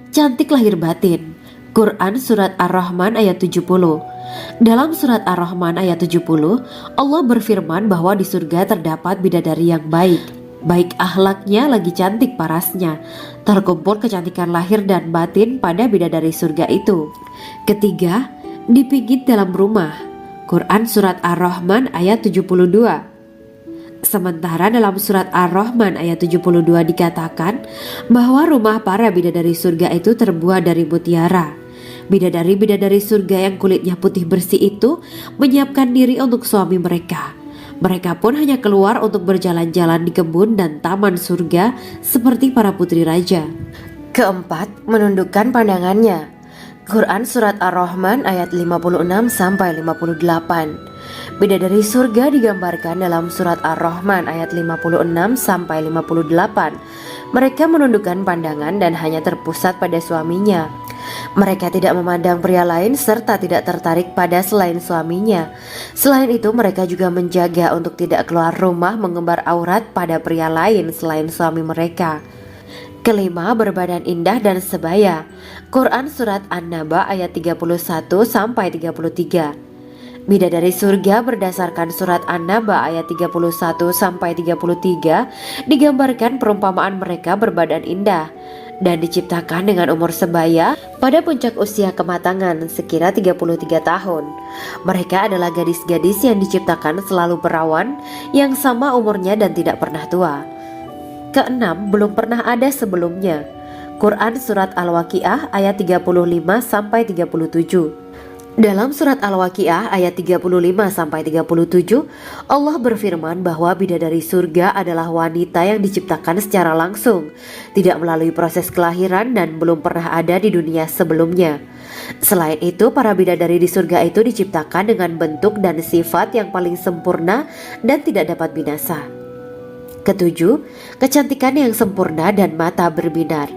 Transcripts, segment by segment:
Cantik lahir batin. Quran Surat Ar-Rahman ayat 70. Dalam Surat Ar-Rahman ayat 70, Allah berfirman bahwa di surga terdapat bidadari yang baik. Baik akhlaknya lagi cantik parasnya. Terkumpul kecantikan lahir dan batin pada bidadari surga itu. Ketiga, dipijit dalam rumah. Quran Surat Ar-Rahman ayat 72. Sementara dalam surat Ar-Rahman ayat 72 dikatakan bahwa rumah para bidadari surga itu terbuat dari mutiara. Bidadari-bidadari surga yang kulitnya putih bersih itu menyiapkan diri untuk suami mereka. Mereka pun hanya keluar untuk berjalan-jalan di kebun dan taman surga seperti para putri raja. Keempat, menundukkan pandangannya. Quran Surat Ar-Rahman ayat 56-58. Bidadari surga digambarkan dalam Surat Ar-Rahman ayat 56-58. Mereka menundukkan pandangan dan hanya terpusat pada suaminya. Mereka tidak memandang pria lain serta tidak tertarik pada selain suaminya. Selain itu mereka juga menjaga untuk tidak keluar rumah mengembar aurat pada pria lain selain suami mereka. Kelima, berbadan indah dan sebaya. Quran Surat An-Naba ayat 31-33. Bidadari surga berdasarkan Surat An-Naba ayat 31-33 digambarkan perumpamaan mereka berbadan indah dan diciptakan dengan umur sebaya pada puncak usia kematangan sekira 33 tahun. Mereka adalah gadis-gadis yang diciptakan selalu perawan yang sama umurnya dan tidak pernah tua. Keenam, belum pernah ada sebelumnya. Quran Surat Al-Waqiah ayat 35-37. Dalam surat Al-Waqiah ayat 35-37, Allah berfirman bahwa bidadari surga adalah wanita yang diciptakan secara langsung, tidak melalui proses kelahiran dan belum pernah ada di dunia sebelumnya. Selain itu, para bidadari di surga itu diciptakan dengan bentuk dan sifat yang paling sempurna dan tidak dapat binasa. Ketujuh, kecantikan yang sempurna dan mata berbinar.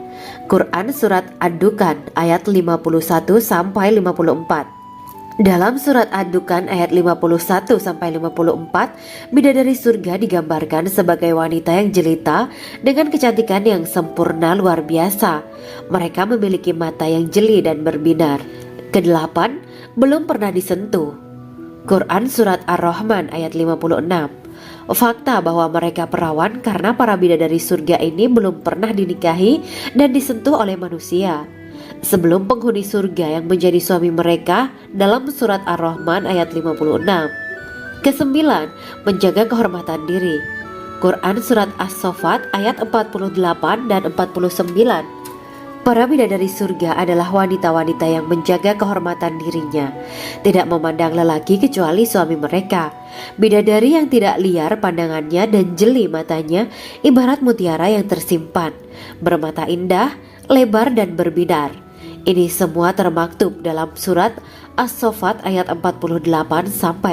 Quran Surat Ad-Dukan ayat 51-54. Dalam surat Ad-Dukan ayat 51-54, bidadari surga digambarkan sebagai wanita yang jelita dengan kecantikan yang sempurna luar biasa. Mereka memiliki mata yang jeli dan berbinar. Kedelapan, belum pernah disentuh. Quran Surat Ar-Rahman ayat 56. Fakta bahwa mereka perawan karena para bidadari surga ini belum pernah dinikahi dan disentuh oleh manusia sebelum penghuni surga yang menjadi suami mereka dalam surat Ar-Rahman ayat 56. Kesembilan, menjaga kehormatan diri. Quran Surat As-Saffat ayat 48 dan 49. Para bidadari surga adalah wanita-wanita yang menjaga kehormatan dirinya, tidak memandang lelaki kecuali suami mereka. Bidadari yang tidak liar pandangannya dan jeli matanya ibarat mutiara yang tersimpan, bermata indah, lebar dan berbinar. Ini semua termaktub dalam surat As-Saffat ayat 48-49.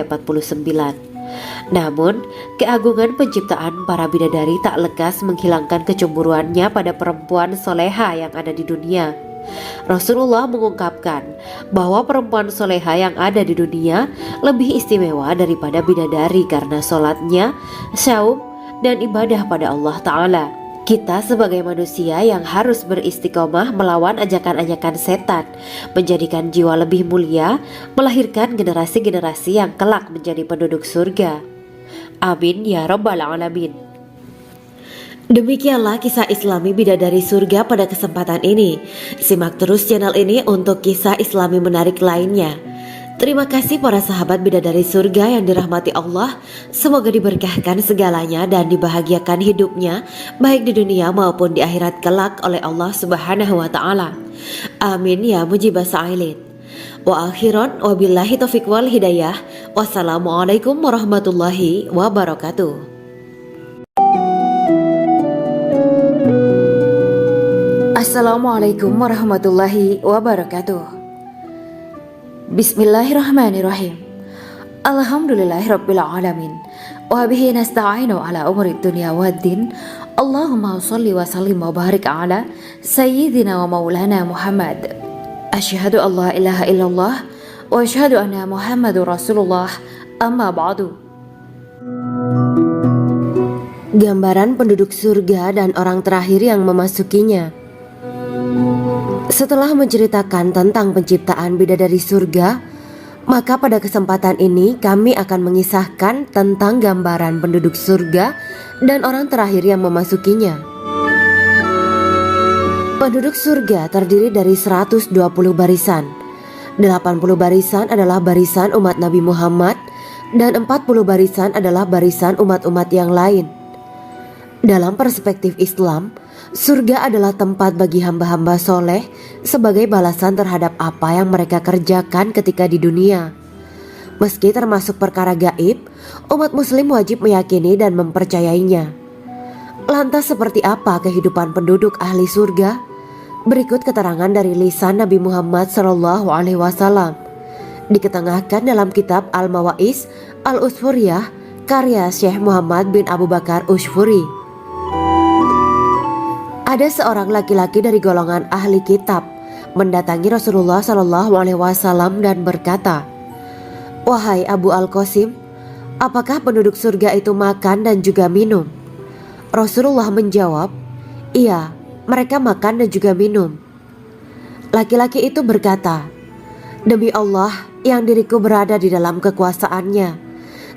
Namun, keagungan penciptaan para bidadari tak lekas menghilangkan kecemburuannya pada perempuan soleha yang ada di dunia. Rasulullah mengungkapkan bahwa perempuan soleha yang ada di dunia lebih istimewa daripada bidadari karena sholatnya, saum, dan ibadah pada Allah Ta'ala. Kita sebagai manusia yang harus beristiqomah melawan ajakan-ajakan setan, menjadikan jiwa lebih mulia, melahirkan generasi-generasi yang kelak menjadi penduduk surga. Amin ya Rabbal Alamin. Demikianlah kisah Islami bidadari surga pada kesempatan ini. Simak terus channel ini untuk kisah Islami menarik lainnya. Terima kasih para sahabat bidadari surga yang dirahmati Allah. Semoga diberkahkan segalanya dan dibahagiakan hidupnya baik di dunia maupun di akhirat kelak oleh Allah Subhanahu wa taala. Amin ya mujibah sa'ilin. Wa akhiran wabillahi taufiq wal hidayah. Wassalamualaikum warahmatullahi wabarakatuh. Assalamualaikum warahmatullahi wabarakatuh. Bismillahirrahmanirrahim. Alhamdulillahirabbil alamin. Wa bihi nasta'inu ala umuri dunya waddin. Allahumma shalli wa sallim wa barik ala sayyidina wa maulana Muhammad. Asyhadu an la ilaha illallah wa asyhadu anna Muhammadur Rasulullah. Amma ba'du. Gambaran penduduk surga dan orang terakhir yang memasukinya. Setelah menceritakan tentang penciptaan bidadari surga, maka pada kesempatan ini kami akan mengisahkan tentang gambaran penduduk surga dan orang terakhir yang memasukinya. Penduduk surga terdiri dari 120 barisan. 80 barisan adalah barisan umat Nabi Muhammad dan 40 barisan adalah barisan umat-umat yang lain. Dalam perspektif Islam, surga adalah tempat bagi hamba-hamba soleh sebagai balasan terhadap apa yang mereka kerjakan ketika di dunia. Meski termasuk perkara gaib, umat muslim wajib meyakini dan mempercayainya. Lantas seperti apa kehidupan penduduk ahli surga? Berikut keterangan dari lisan Nabi Muhammad SAW, diketengahkan dalam kitab Al-Mawaiz Al-Usfuriyah karya Syekh Muhammad bin Abu Bakar Usfuri. Ada seorang laki-laki dari golongan ahli kitab mendatangi Rasulullah SAW dan berkata, "Wahai Abu Al-Qasim, apakah penduduk surga itu makan dan juga minum?" Rasulullah menjawab, "Iya, mereka makan dan juga minum." Laki-laki itu berkata, "Demi Allah yang diriku berada di dalam kekuasaannya,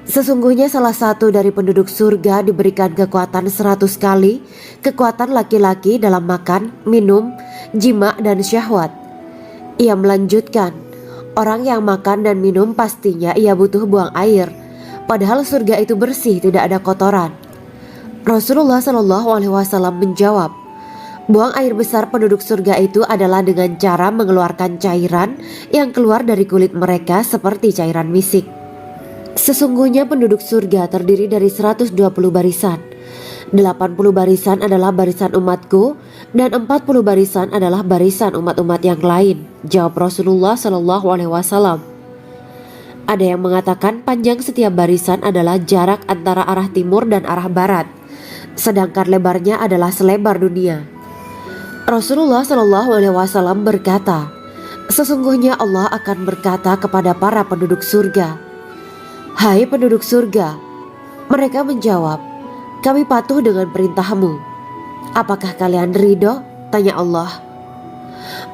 sesungguhnya salah satu dari penduduk surga diberikan kekuatan 100 kali kekuatan laki-laki dalam makan, minum, jima, dan syahwat." Ia melanjutkan, "Orang yang makan dan minum pastinya ia butuh buang air, padahal surga itu bersih, tidak ada kotoran." Rasulullah SAW menjawab, "Buang air besar penduduk surga itu adalah dengan cara mengeluarkan cairan yang keluar dari kulit mereka seperti cairan misik." Sesungguhnya penduduk surga terdiri dari 120 barisan. 80 barisan adalah barisan umatku dan 40 barisan adalah barisan umat-umat yang lain, jawab Rasulullah SAW. Ada yang mengatakan panjang setiap barisan adalah jarak antara arah timur dan arah barat, sedangkan lebarnya adalah selebar dunia. Rasulullah SAW berkata, "Sesungguhnya Allah akan berkata kepada para penduduk surga, 'Hai penduduk surga,' mereka menjawab, 'Kami patuh dengan perintahmu.' 'Apakah kalian ridho?' tanya Allah.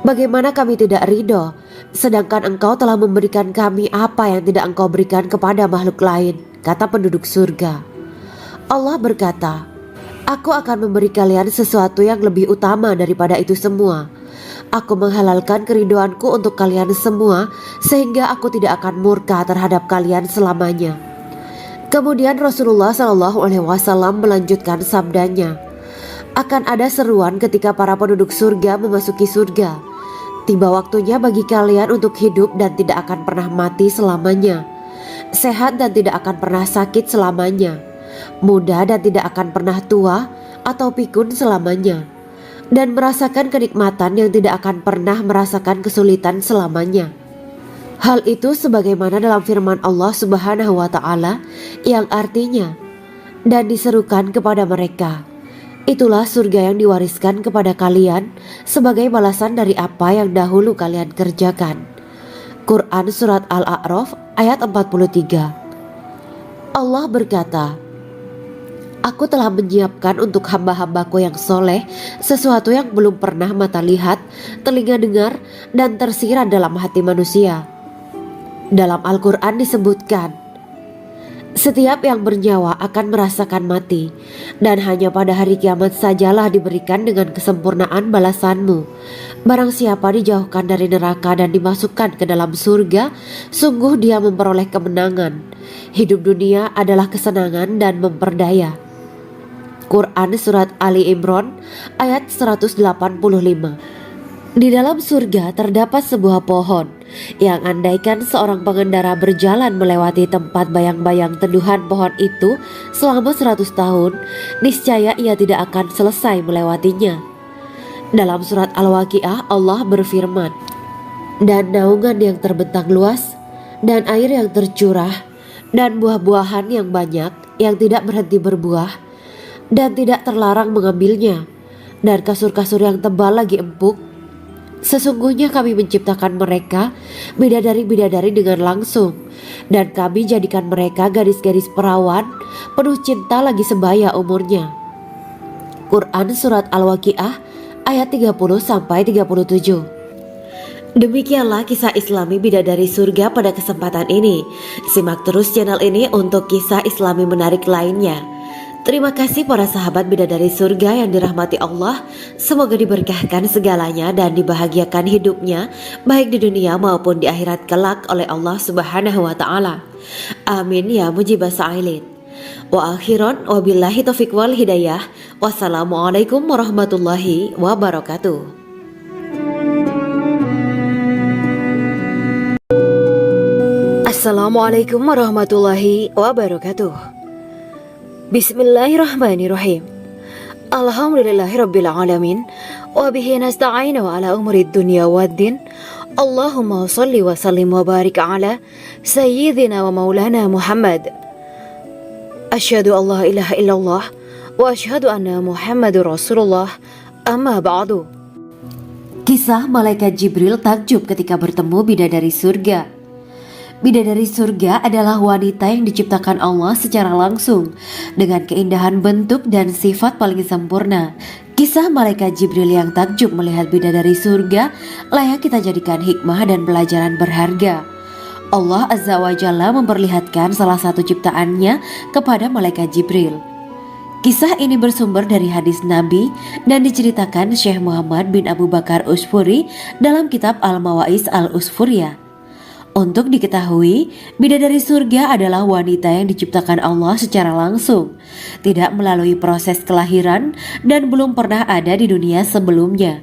'Bagaimana kami tidak ridho, sedangkan engkau telah memberikan kami apa yang tidak engkau berikan kepada makhluk lain,' kata penduduk surga. Allah berkata, 'Aku akan memberi kalian sesuatu yang lebih utama daripada itu semua. Aku menghalalkan keridoanku untuk kalian semua sehingga aku tidak akan murka terhadap kalian selamanya.'" Kemudian Rasulullah SAW melanjutkan sabdanya, "Akan ada seruan ketika para penduduk surga memasuki surga. Tiba waktunya bagi kalian untuk hidup dan tidak akan pernah mati selamanya, sehat dan tidak akan pernah sakit selamanya, muda dan tidak akan pernah tua atau pikun selamanya, dan merasakan kenikmatan yang tidak akan pernah merasakan kesulitan selamanya." Hal itu sebagaimana dalam firman Allah Subhanahu wa Ta'ala yang artinya, "Dan diserukan kepada mereka, itulah surga yang diwariskan kepada kalian sebagai balasan dari apa yang dahulu kalian kerjakan." Quran Surat Al-A'raf ayat 43. Allah berkata, "Aku telah menyiapkan untuk hamba-hambaku yang soleh sesuatu yang belum pernah mata lihat, telinga dengar, dan tersirat dalam hati manusia." Dalam Al-Quran disebutkan, "Setiap yang bernyawa akan merasakan mati, dan hanya pada hari kiamat sajalah diberikan dengan kesempurnaan balasanmu. Barang siapa dijauhkan dari neraka dan dimasukkan ke dalam surga, sungguh dia memperoleh kemenangan. Hidup dunia adalah kesenangan dan memperdaya." Quran Surat Ali Imran ayat 185. Di dalam surga terdapat sebuah pohon yang andaikan seorang pengendara berjalan melewati tempat bayang-bayang teduhan pohon itu selama 100 tahun, niscaya ia tidak akan selesai melewatinya. Dalam surat Al-Waqiah Allah berfirman, "Dan naungan yang terbentang luas, dan air yang tercurah, dan buah-buahan yang banyak yang tidak berhenti berbuah, dan tidak terlarang mengambilnya, dan kasur-kasur yang tebal lagi empuk. Sesungguhnya kami menciptakan mereka bidadari-bidadari dengan langsung, dan kami jadikan mereka gadis-gadis perawan penuh cinta lagi sebaya umurnya." Quran Surat Al-Waqiah ayat 30-37. Demikianlah kisah Islami Bidadari Surga pada kesempatan ini. Simak terus channel ini untuk kisah Islami menarik lainnya. Terima kasih para sahabat Bidadari Surga yang dirahmati Allah. Semoga diberkahkan segalanya dan dibahagiakan hidupnya, baik di dunia maupun di akhirat kelak oleh Allah Subhanahu wa Ta'ala. Amin ya mujibah sa'ilin. Wa akhiran wabillahi taufiq wal hidayah. Wassalamualaikum warahmatullahi wabarakatuh. Assalamualaikum warahmatullahi wabarakatuh. Bismillahirrahmanirrahim. Alhamdulillahirabbil alamin wa bihi nasta'inu ala umurid dunya waddin. Allahumma shalli wa sallim wa barik ala sayyidina wa maulana Muhammad. Asyhadu an la ilaha illallah wa asyhadu anna Muhammadur Rasulullah. Amma ba'du. Kisah malaikat Jibril takjub ketika bertemu bidadari surga. Bidadari surga adalah wanita yang diciptakan Allah secara langsung dengan keindahan bentuk dan sifat paling sempurna. Kisah malaikat Jibril yang takjub melihat bidadari surga layak kita jadikan hikmah dan pelajaran berharga. Allah Azza wa Jalla memperlihatkan salah satu ciptaannya kepada malaikat Jibril. Kisah ini bersumber dari hadis Nabi dan diceritakan Syekh Muhammad bin Abu Bakar Usfuri dalam kitab Al-Mawaiz Al-Usfuriyah. Untuk diketahui, bidadari surga adalah wanita yang diciptakan Allah secara langsung, tidak melalui proses kelahiran dan belum pernah ada di dunia sebelumnya.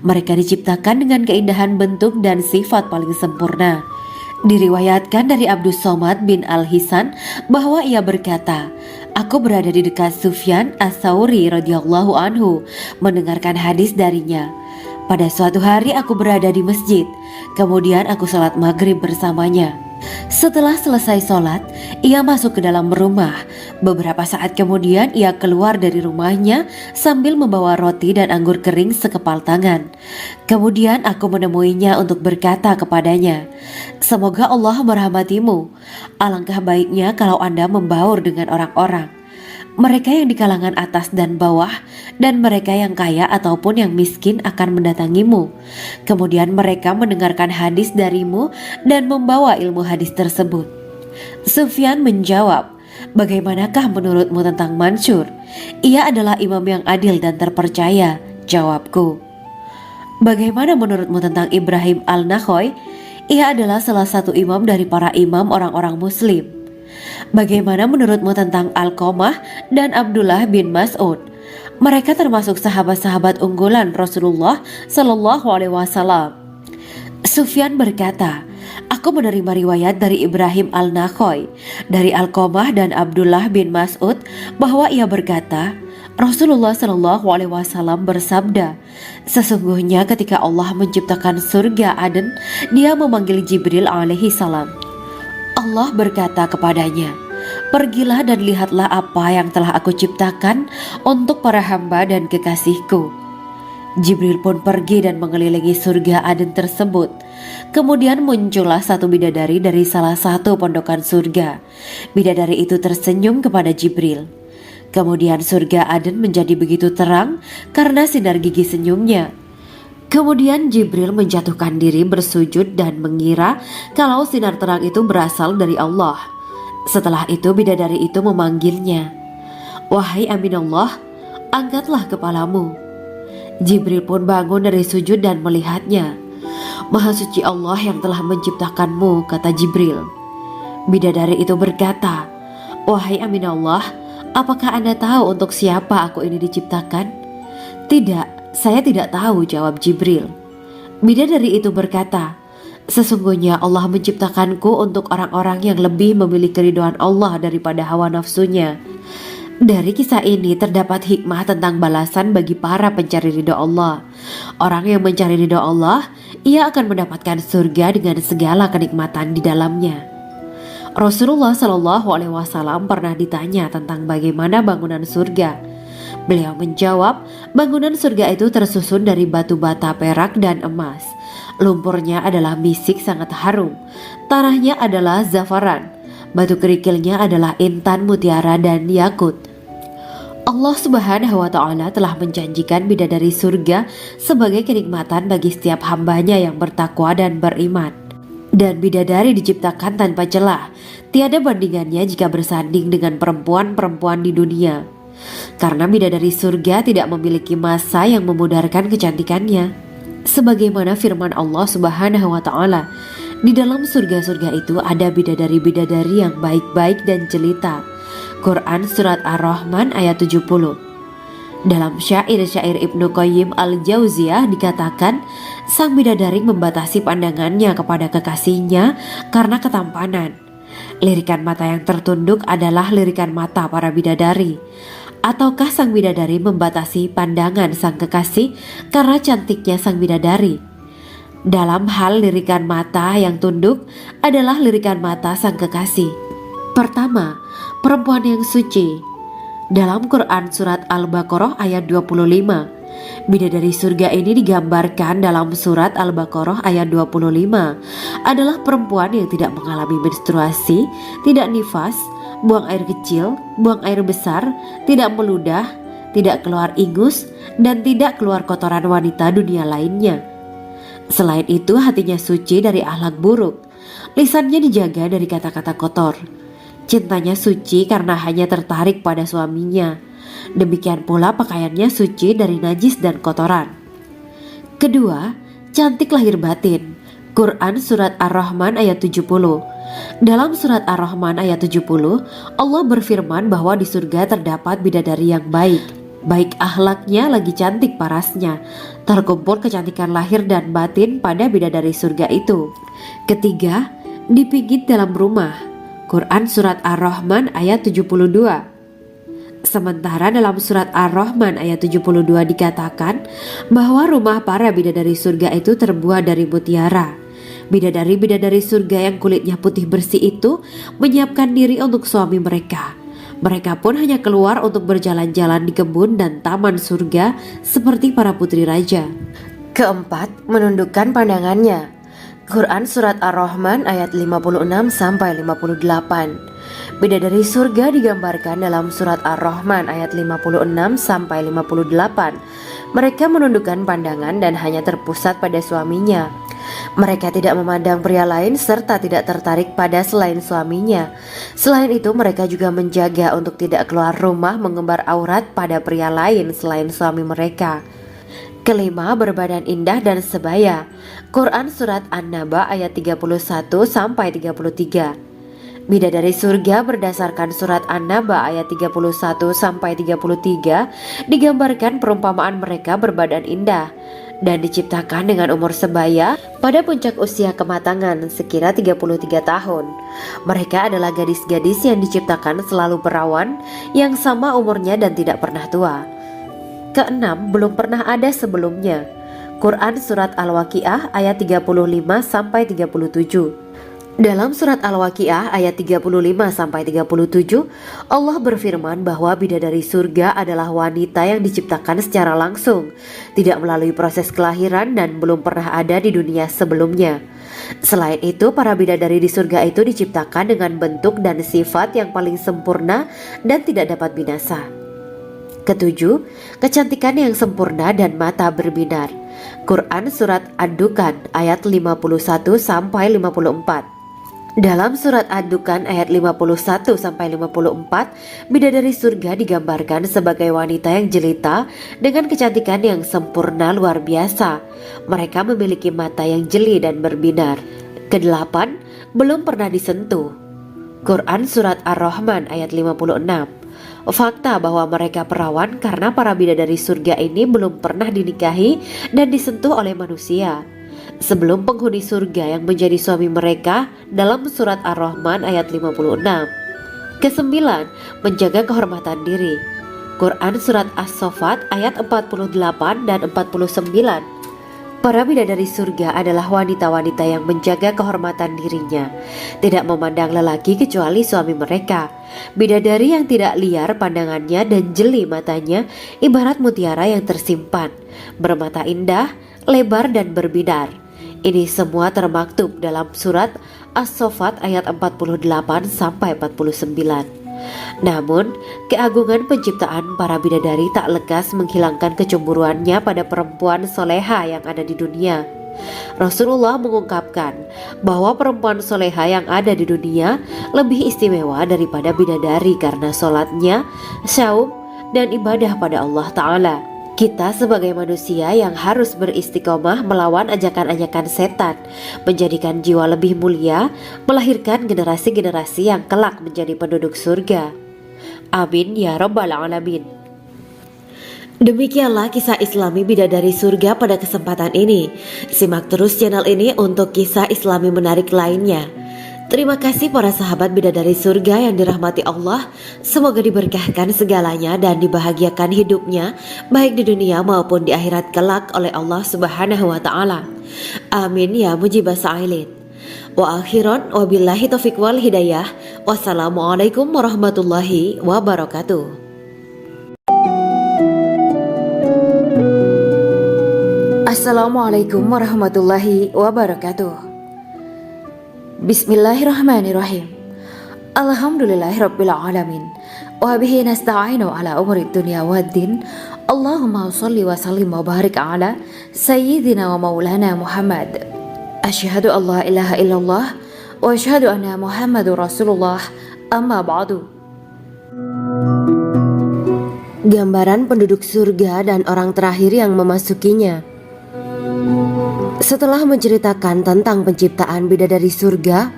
Mereka diciptakan dengan keindahan bentuk dan sifat paling sempurna. Diriwayatkan dari Abdus Somad bin Al-Hisan bahwa ia berkata, "Aku berada di dekat Sufyan As-Sauri radhiyallahu anhu mendengarkan hadis darinya. Pada suatu hari aku berada di masjid, kemudian aku sholat maghrib bersamanya. Setelah selesai sholat, ia masuk ke dalam rumah. Beberapa saat kemudian ia keluar dari rumahnya sambil membawa roti dan anggur kering sekepal tangan. Kemudian aku menemuinya untuk berkata kepadanya, 'Semoga Allah merahmatimu. Alangkah baiknya kalau Anda membaur dengan orang-orang. Mereka yang di kalangan atas dan bawah, dan mereka yang kaya ataupun yang miskin akan mendatangimu. Kemudian mereka mendengarkan hadis darimu dan membawa ilmu hadis tersebut.' Sufyan menjawab, 'Bagaimanakah menurutmu tentang Mansur? Ia adalah imam yang adil dan terpercaya.' Jawabku. 'Bagaimana menurutmu tentang Ibrahim Al-Nakhoy? Ia adalah salah satu imam dari para imam orang-orang muslim.' 'Bagaimana menurutmu tentang Alqamah dan Abdullah bin Mas'ud? Mereka termasuk sahabat-sahabat unggulan Rasulullah Sallallahu Alaihi Wasallam.' Sufyan berkata, 'Aku menerima riwayat dari Ibrahim Al-Nakhoy, dari Alqamah dan Abdullah bin Mas'ud bahwa ia berkata, Rasulullah Sallallahu Alaihi Wasallam bersabda, sesungguhnya ketika Allah menciptakan surga Aden, Dia memanggil Jibril alaihi salam. Allah berkata kepadanya, pergilah dan lihatlah apa yang telah aku ciptakan untuk para hamba dan kekasihku. Jibril pun pergi dan mengelilingi surga Aden tersebut. Kemudian muncullah satu bidadari dari salah satu pondokan surga. Bidadari itu tersenyum kepada Jibril. Kemudian surga Aden menjadi begitu terang karena sinar gigi senyumnya. Kemudian Jibril menjatuhkan diri bersujud dan mengira kalau sinar terang itu berasal dari Allah. Setelah itu bidadari itu memanggilnya, wahai Aminullah, angkatlah kepalamu. Jibril pun bangun dari sujud dan melihatnya. Maha suci Allah yang telah menciptakanmu, kata Jibril. Bidadari itu berkata, wahai Aminullah, apakah Anda tahu untuk siapa aku ini diciptakan? Tidak, saya tidak tahu, jawab Jibril. Bidadari itu berkata, sesungguhnya Allah menciptakanku untuk orang-orang yang lebih memilih keridhaan Allah daripada hawa nafsunya. Dari kisah ini terdapat hikmah tentang balasan bagi para pencari ridha Allah. Orang yang mencari ridha Allah, ia akan mendapatkan surga dengan segala kenikmatan di dalamnya. Rasulullah Shallallahu Alaihi Wasallam pernah ditanya tentang bagaimana bangunan surga. Beliau menjawab, bangunan surga itu tersusun dari batu bata, perak, dan emas. Lumpurnya adalah misik sangat harum, tanahnya adalah zafaran, batu kerikilnya adalah intan, mutiara, dan yakut. Allah Subhanahu wa Ta'ala telah menjanjikan bidadari surga sebagai kenikmatan bagi setiap hambanya yang bertakwa dan beriman. Dan bidadari diciptakan tanpa celah, tiada bandingannya jika bersanding dengan perempuan-perempuan di dunia. Karena bidadari surga tidak memiliki masa yang memudarkan kecantikannya. Sebagaimana firman Allah Subhanahu wa Ta'ala, di dalam surga-surga itu ada bidadari-bidadari yang baik-baik dan jelita. Quran Surat Ar-Rahman ayat 70. Dalam syair-syair Ibnu Qayyim al-Jauziyah dikatakan, sang bidadari membatasi pandangannya kepada kekasihnya karena ketampanan. Lirikan mata yang tertunduk adalah lirikan mata para bidadari. Ataukah sang bidadari membatasi pandangan sang kekasih karena cantiknya sang bidadari? Dalam hal lirikan mata yang tunduk adalah lirikan mata sang kekasih. Pertama, perempuan yang suci. Dalam Quran Surat Al-Baqarah ayat 25, bidadari surga ini digambarkan dalam Surat Al-Baqarah ayat 25 adalah perempuan yang tidak mengalami menstruasi, tidak nifas, buang air kecil, buang air besar, tidak meludah, tidak keluar ingus, dan tidak keluar kotoran wanita dunia lainnya. Selain itu, hatinya suci dari akhlak buruk, lisannya dijaga dari kata-kata kotor. Cintanya suci karena hanya tertarik pada suaminya. Demikian pula pakaiannya suci dari najis dan kotoran. Kedua, cantik lahir batin. Quran Surat Ar-Rahman ayat 70. Dalam Surat Ar-Rahman ayat 70, Allah berfirman bahwa di surga terdapat bidadari yang baik. Baik akhlaknya lagi cantik parasnya. Terkumpul kecantikan lahir dan batin pada bidadari surga itu. Ketiga, dipijit dalam rumah. Quran Surat Ar-Rahman ayat 72. Sementara dalam Surat Ar-Rahman ayat 72 dikatakan bahwa rumah para bidadari surga itu terbuat dari mutiara. Bidadari-bidadari surga yang kulitnya putih bersih itu menyiapkan diri untuk suami mereka. Mereka pun hanya keluar untuk berjalan-jalan di kebun dan taman surga seperti para putri raja. Keempat, menundukkan pandangannya. Quran Surat Ar-Rahman ayat 56-58. Bidadari surga digambarkan dalam Surat Ar-Rahman ayat 56-58. Mereka menundukkan pandangan dan hanya terpusat pada suaminya. Mereka tidak memandang pria lain serta tidak tertarik pada selain suaminya. Selain itu, mereka juga menjaga untuk tidak keluar rumah mengembar aurat pada pria lain selain suami mereka. Kelima, berbadan indah dan sebaya. Quran Surat An-Naba ayat 31-33. Bidadari surga berdasarkan Surat An-Naba ayat 31-33 digambarkan perumpamaan mereka berbadan indah dan diciptakan dengan umur sebaya pada puncak usia kematangan sekira 33 tahun. Mereka adalah gadis-gadis yang diciptakan selalu perawan yang sama umurnya dan tidak pernah tua. Keenam, belum pernah ada sebelumnya. Quran Surat Al-Waqiah ayat 35-37. Dalam Surat Al-Waqiah ayat 35-37, Allah berfirman bahwa bidadari surga adalah wanita yang diciptakan secara langsung, tidak melalui proses kelahiran dan belum pernah ada di dunia sebelumnya. Selain itu, para bidadari di surga itu diciptakan dengan bentuk dan sifat yang paling sempurna dan tidak dapat binasa. Ketujuh, kecantikan yang sempurna dan mata berbinar. Quran Surat Ad-Dukhan ayat 51-54. Dalam Surat Ad-Dukhan ayat 51-54, bidadari surga digambarkan sebagai wanita yang jelita dengan kecantikan yang sempurna luar biasa. Mereka memiliki mata yang jeli dan berbinar. Kedelapan, belum pernah disentuh. Quran Surat Ar-Rahman ayat 56. Fakta bahwa mereka perawan karena para bidadari surga ini belum pernah dinikahi dan disentuh oleh manusia sebelum penghuni surga yang menjadi suami mereka dalam Surat Ar-Rahman ayat 56. Kesembilan, menjaga kehormatan diri. Quran Surat As-Saffat ayat 48 dan 49. Para bidadari surga adalah wanita-wanita yang menjaga kehormatan dirinya, tidak memandang lelaki kecuali suami mereka. Bidadari yang tidak liar pandangannya dan jeli matanya ibarat mutiara yang tersimpan, bermata indah, lebar dan berbinar. Ini semua termaktub dalam Surat As-Saffat ayat 48-49. Namun, keagungan penciptaan para bidadari tak lekas menghilangkan kecemburuannya pada perempuan soleha yang ada di dunia. Rasulullah mengungkapkan bahwa perempuan soleha yang ada di dunia lebih istimewa daripada bidadari karena sholatnya, saum, dan ibadah pada Allah Ta'ala. Kita sebagai manusia yang harus beristiqomah melawan ajakan-ajakan setan, menjadikan jiwa lebih mulia, melahirkan generasi-generasi yang kelak menjadi penduduk surga. Amin ya Rabbal Alamin. Demikianlah kisah Islami bidadari surga pada kesempatan ini. Simak terus channel ini untuk kisah Islami menarik lainnya. Terima kasih para sahabat bidadari surga yang dirahmati Allah. Semoga diberkahkan segalanya dan dibahagiakan hidupnya, baik di dunia maupun di akhirat kelak oleh Allah Subhanahu wa Ta'ala. Amin ya mujibas sa'ilin. Wa akhiran wabillahi taufiq wal hidayah. Wassalamualaikum warahmatullahi wabarakatuh. Assalamualaikum warahmatullahi wabarakatuh. Bismillahirrahmanirrahim. Alhamdulillahirabbil alamin. Wa bihi nasta'inu ala umuri dunya waddin. Allahumma shalli wa sallim wa barik ala sayyidina wa maulana Muhammad. Asyhadu an la ilaha illallah wa asyhadu anna Muhammadur Rasulullah. Amma ba'du. Gambaran penduduk surga dan orang terakhir yang memasukinya. Setelah menceritakan tentang penciptaan bidadari surga,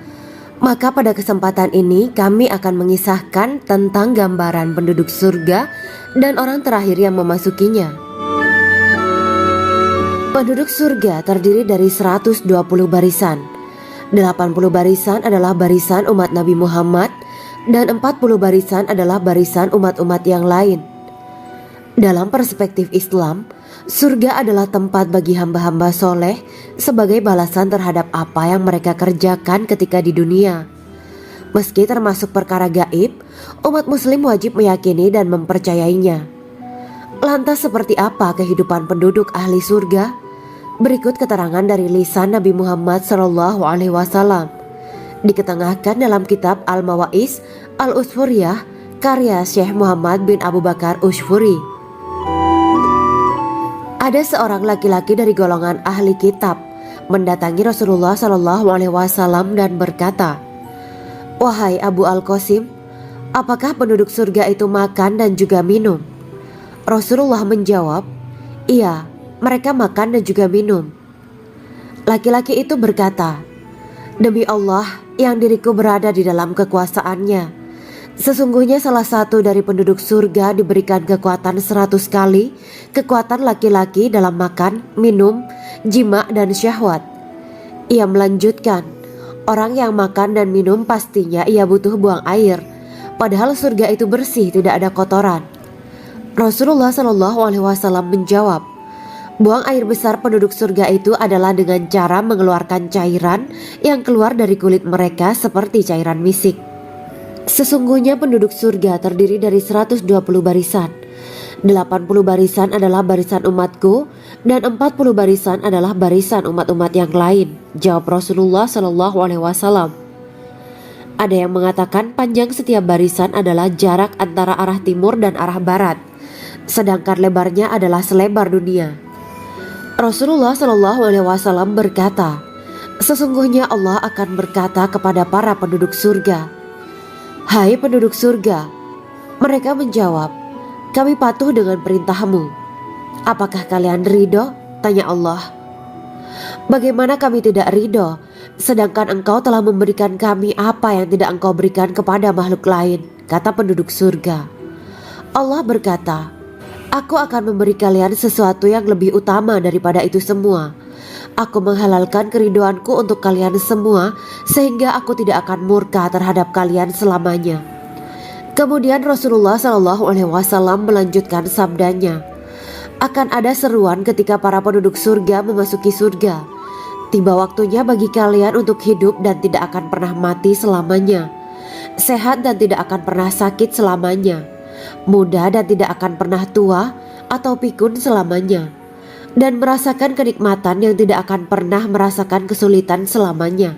maka pada kesempatan ini kami akan mengisahkan tentang gambaran penduduk surga dan orang terakhir yang memasukinya. Penduduk surga terdiri dari 120 barisan. 80 barisan adalah barisan umat Nabi Muhammad dan 40 barisan adalah barisan umat-umat yang lain. Dalam perspektif Islam, surga adalah tempat bagi hamba-hamba soleh sebagai balasan terhadap apa yang mereka kerjakan ketika di dunia. Meski termasuk perkara gaib, umat muslim wajib meyakini dan mempercayainya. Lantas seperti apa kehidupan penduduk ahli surga? Berikut keterangan dari lisan Nabi Muhammad SAW, diketengahkan dalam kitab Al-Mawaiz Al-Usfuriyah karya Syekh Muhammad bin Abu Bakar Usfuri. Ada seorang laki-laki dari golongan ahli kitab mendatangi Rasulullah SAW dan berkata, "Wahai Abu Al-Qasim, apakah penduduk surga itu makan dan juga minum?" Rasulullah menjawab, "Iya, mereka makan dan juga minum." Laki-laki itu berkata, "Demi Allah yang diriku berada di dalam kekuasaannya, sesungguhnya salah satu dari penduduk surga diberikan kekuatan 100 kali kekuatan laki-laki dalam makan, minum, jima, dan syahwat." Ia melanjutkan, "Orang yang makan dan minum pastinya ia butuh buang air, padahal surga itu bersih, tidak ada kotoran." Rasulullah SAW menjawab, "Buang air besar penduduk surga itu adalah dengan cara mengeluarkan cairan yang keluar dari kulit mereka seperti cairan misik." Sesungguhnya penduduk surga terdiri dari 120 barisan. 80 barisan adalah barisan umatku dan 40 barisan adalah barisan umat-umat yang lain, jawab Rasulullah SAW. Ada yang mengatakan panjang setiap barisan adalah jarak antara arah timur dan arah barat, sedangkan lebarnya adalah selebar dunia. Rasulullah SAW berkata, "Sesungguhnya Allah akan berkata kepada para penduduk surga, 'Hai penduduk surga,' mereka menjawab, 'Kami patuh dengan perintahmu.' 'Apakah kalian ridho?' tanya Allah. 'Bagaimana kami tidak ridho, sedangkan engkau telah memberikan kami apa yang tidak engkau berikan kepada makhluk lain,' kata penduduk surga. Allah berkata, 'Aku akan memberi kalian sesuatu yang lebih utama daripada itu semua. Aku menghalalkan keridoanku untuk kalian semua sehingga aku tidak akan murka terhadap kalian selamanya.'" Kemudian Rasulullah SAW melanjutkan sabdanya, "Akan ada seruan ketika para penduduk surga memasuki surga. Tiba waktunya bagi kalian untuk hidup dan tidak akan pernah mati selamanya, sehat dan tidak akan pernah sakit selamanya, muda dan tidak akan pernah tua atau pikun selamanya, dan merasakan kenikmatan yang tidak akan pernah merasakan kesulitan selamanya."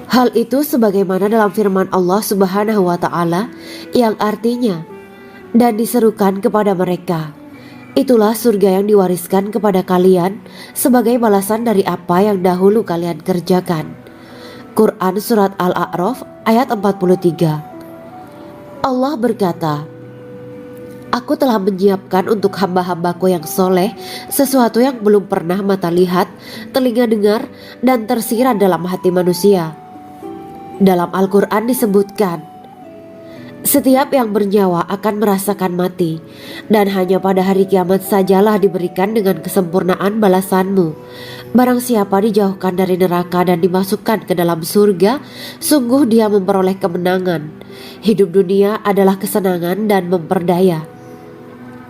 Hal itu sebagaimana dalam firman Allah Subhanahu wa taala yang artinya, dan diserukan kepada mereka, itulah surga yang diwariskan kepada kalian sebagai balasan dari apa yang dahulu kalian kerjakan. Quran Surat Al-A'raf ayat 43. Allah berkata, Aku telah menyiapkan untuk hamba-hambaku yang soleh sesuatu yang belum pernah mata lihat, telinga dengar, dan tersirat dalam hati manusia. Dalam Al-Quran disebutkan, setiap yang bernyawa akan merasakan mati, dan hanya pada hari kiamat sajalah diberikan dengan kesempurnaan balasanmu. Barang siapa dijauhkan dari neraka dan dimasukkan ke dalam surga, sungguh dia memperoleh kemenangan. Hidup dunia adalah kesenangan dan memperdaya.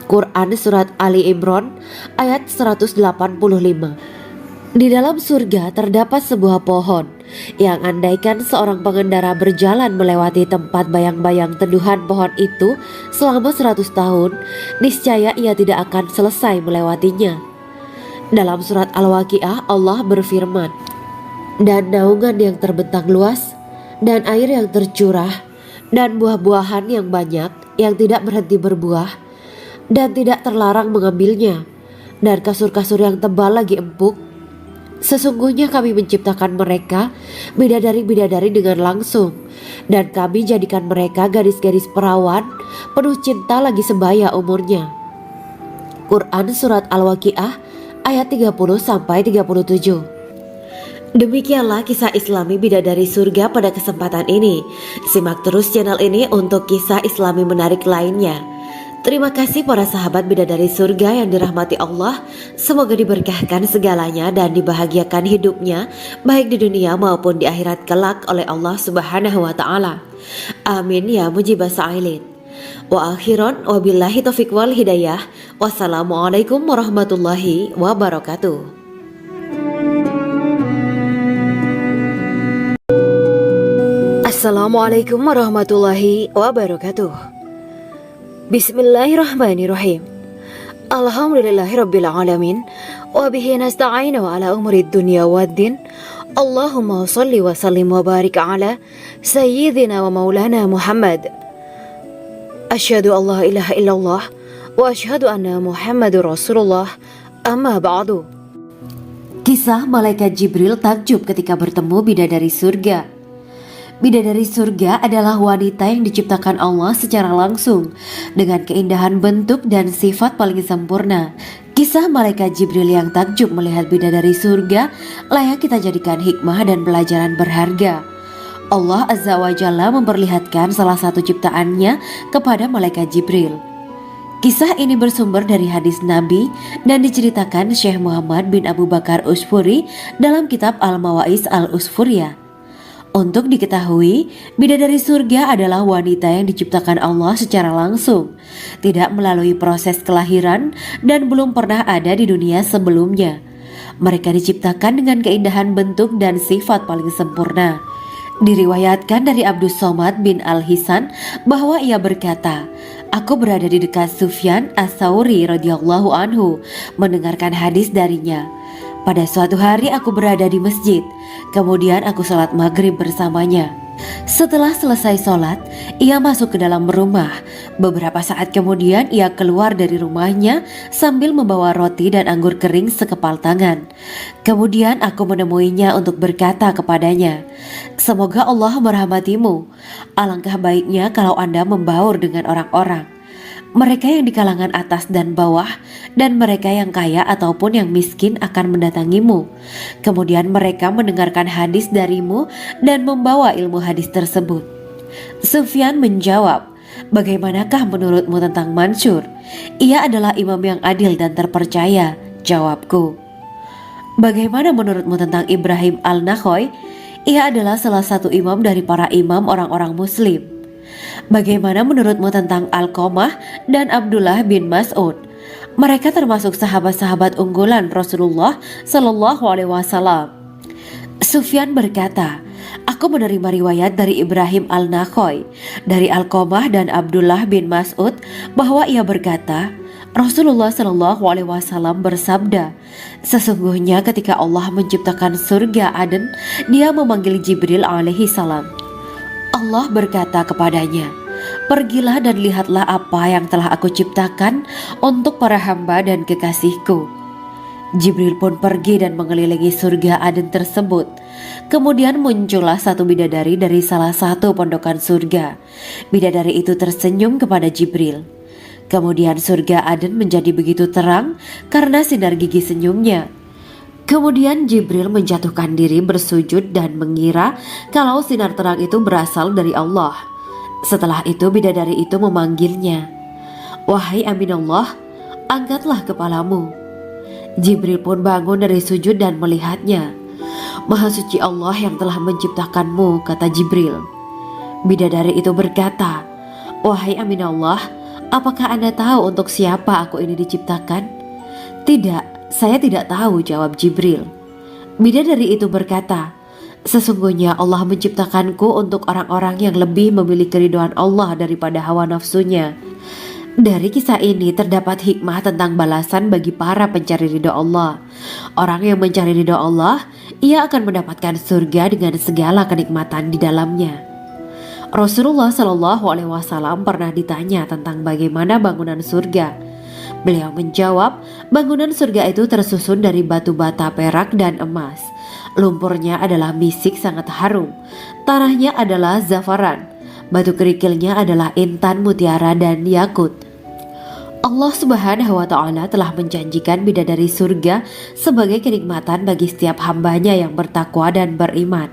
Quran Surat Ali Imran ayat 185. Di dalam surga terdapat sebuah pohon yang andaikan seorang pengendara berjalan melewati tempat bayang-bayang teduhan pohon itu selama 100 tahun, niscaya ia tidak akan selesai melewatinya. Dalam surat Al-Waqiah Allah berfirman, dan naungan yang terbentang luas, dan air yang tercurah, dan buah-buahan yang banyak yang tidak berhenti berbuah, dan tidak terlarang mengambilnya, dan kasur-kasur yang tebal lagi empuk. Sesungguhnya kami menciptakan mereka bidadari-bidadari dengan langsung, dan kami jadikan mereka gadis-gadis perawan penuh cinta lagi sebaya umurnya. Quran Surat Al-Waqiah ayat 30-37. Demikianlah kisah Islami bidadari surga pada kesempatan ini. Simak terus channel ini untuk kisah Islami menarik lainnya. Terima kasih para sahabat bidadari surga yang dirahmati Allah. Semoga diberkahkan segalanya dan dibahagiakan hidupnya, baik di dunia maupun di akhirat kelak oleh Allah Subhanahu wa taala. Amin ya mujibas sa'ilin. Wa akhiran wabillahi taufiq wal hidayah. Wassalamualaikum warahmatullahi wabarakatuh. Assalamualaikum warahmatullahi wabarakatuh. Bismillahirrahmanirrahim. Alhamdulillahirabbil alamin wa bihi nasta'inu ala umuri dunya waddin. Allahumma shalli wa sallim wa barik ala sayyidina wa maulana Muhammad. Asyhadu an la ilaha illallah wa asyhadu anna Muhammadur Rasulullah. Amma ba'du. Kisah malaikat Jibril takjub ketika bertemu bidadari surga. Bidadari surga adalah wanita yang diciptakan Allah secara langsung dengan keindahan bentuk dan sifat paling sempurna. Kisah malaikat Jibril yang takjub melihat bidadari surga layak kita jadikan hikmah dan pelajaran berharga. Allah Azza wa Jalla memperlihatkan salah satu ciptaannya kepada malaikat Jibril. Kisah ini bersumber dari hadis Nabi dan diceritakan Syekh Muhammad bin Abu Bakar Usfuri dalam kitab Al-Mawaiz Al-Usfuriyah. Untuk diketahui, bidadari surga adalah wanita yang diciptakan Allah secara langsung, tidak melalui proses kelahiran dan belum pernah ada di dunia sebelumnya. Mereka diciptakan dengan keindahan bentuk dan sifat paling sempurna. Diriwayatkan dari Abdus Somad bin Al-Hisan bahwa ia berkata, aku berada di dekat Sufyan As-Sauri radhiyallahu anhu mendengarkan hadis darinya. Pada suatu hari aku berada di masjid, kemudian aku sholat maghrib bersamanya. Setelah selesai sholat, ia masuk ke dalam rumah. Beberapa saat kemudian ia keluar dari rumahnya sambil membawa roti dan anggur kering sekepal tangan. Kemudian aku menemuinya untuk berkata kepadanya, semoga Allah merahmatimu. Alangkah baiknya kalau Anda membaur dengan orang-orang, mereka yang di kalangan atas dan bawah, dan mereka yang kaya ataupun yang miskin akan mendatangimu. Kemudian mereka mendengarkan hadis darimu dan membawa ilmu hadis tersebut. Sufyan menjawab, bagaimanakah menurutmu tentang Mansur? Ia adalah imam yang adil dan terpercaya. Jawabku. Bagaimana menurutmu tentang Ibrahim Al-Nakhoy? Ia adalah salah satu imam dari para imam orang-orang muslim. Bagaimana menurutmu tentang Alqamah dan Abdullah bin Mas'ud? Mereka termasuk sahabat-sahabat unggulan Rasulullah Sallallahu Alaihi Wasallam. Sufyan berkata, aku menerima riwayat dari Ibrahim Al-Nakhoy, dari Alqamah dan Abdullah bin Mas'ud bahwa ia berkata, Rasulullah Sallallahu Alaihi Wasallam bersabda, Sesungguhnya ketika Allah menciptakan surga Aden, dia memanggil Jibril alaihi salam. Allah berkata kepadanya, "Pergilah dan lihatlah apa yang telah aku ciptakan untuk para hamba dan kekasihku." Jibril pun pergi dan mengelilingi surga Aden tersebut. Kemudian muncullah satu bidadari dari salah satu pondokan surga. Bidadari itu tersenyum kepada Jibril. Kemudian surga Aden menjadi begitu terang karena sinar gigi senyumnya. Kemudian Jibril menjatuhkan diri bersujud dan mengira kalau sinar terang itu berasal dari Allah. Setelah itu bidadari itu memanggilnya, "Wahai Aminullah, angkatlah kepalamu." Jibril pun bangun dari sujud dan melihatnya. "Maha suci Allah yang telah menciptakanmu," kata Jibril. Bidadari itu berkata, "Wahai Aminullah, apakah Anda tahu untuk siapa aku ini diciptakan?" "Tidak, saya tidak tahu," jawab Jibril. Bidadari itu berkata, "Sesungguhnya Allah menciptakanku untuk orang-orang yang lebih memilih keridhaan Allah daripada hawa nafsunya." Dari kisah ini terdapat hikmah tentang balasan bagi para pencari ridho Allah. Orang yang mencari ridho Allah, ia akan mendapatkan surga dengan segala kenikmatan di dalamnya. Rasulullah Shallallahu Alaihi Wasallam pernah ditanya tentang bagaimana bangunan surga. Beliau menjawab, bangunan surga itu tersusun dari batu bata, perak, dan emas. Lumpurnya adalah misik sangat harum, tanahnya adalah zafaran, batu kerikilnya adalah intan, mutiara, dan yakut. Allah Subhanahu wa Ta'ala telah menjanjikan bidadari surga sebagai kenikmatan bagi setiap hambanya yang bertakwa dan beriman.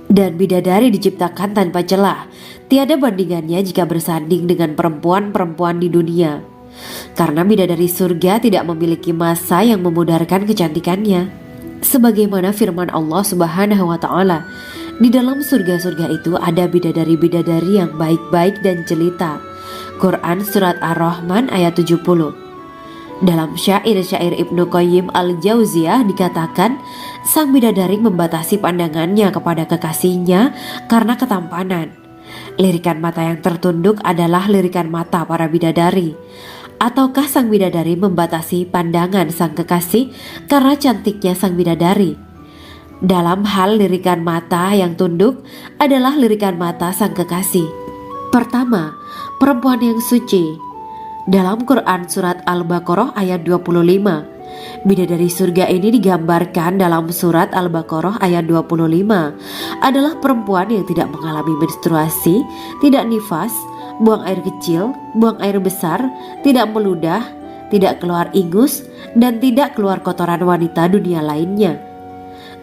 Dan bidadari diciptakan tanpa celah, tiada bandingannya jika bersanding dengan perempuan-perempuan di dunia. Karena bidadari surga tidak memiliki masa yang memudarkan kecantikannya. Sebagaimana firman Allah Subhanahu wa Ta'ala, di dalam surga-surga itu ada bidadari-bidadari yang baik-baik dan jelita. Quran Surat Ar-Rahman ayat 70. Dalam syair-syair Ibnu Qayyim Al-Jauziyah dikatakan, sang bidadari membatasi pandangannya kepada kekasihnya karena ketampanan. Lirikan mata yang tertunduk adalah lirikan mata para bidadari. Ataukah sang bidadari membatasi pandangan sang kekasih karena cantiknya sang bidadari? Dalam hal lirikan mata yang tunduk adalah lirikan mata sang kekasih. Pertama, perempuan yang suci. Dalam Quran Surat Al-Baqarah ayat 25, bidadari surga ini digambarkan dalam Surat Al-Baqarah ayat 25 adalah perempuan yang tidak mengalami menstruasi, tidak nifas, buang air kecil, buang air besar, tidak meludah, tidak keluar ingus, dan tidak keluar kotoran wanita dunia lainnya.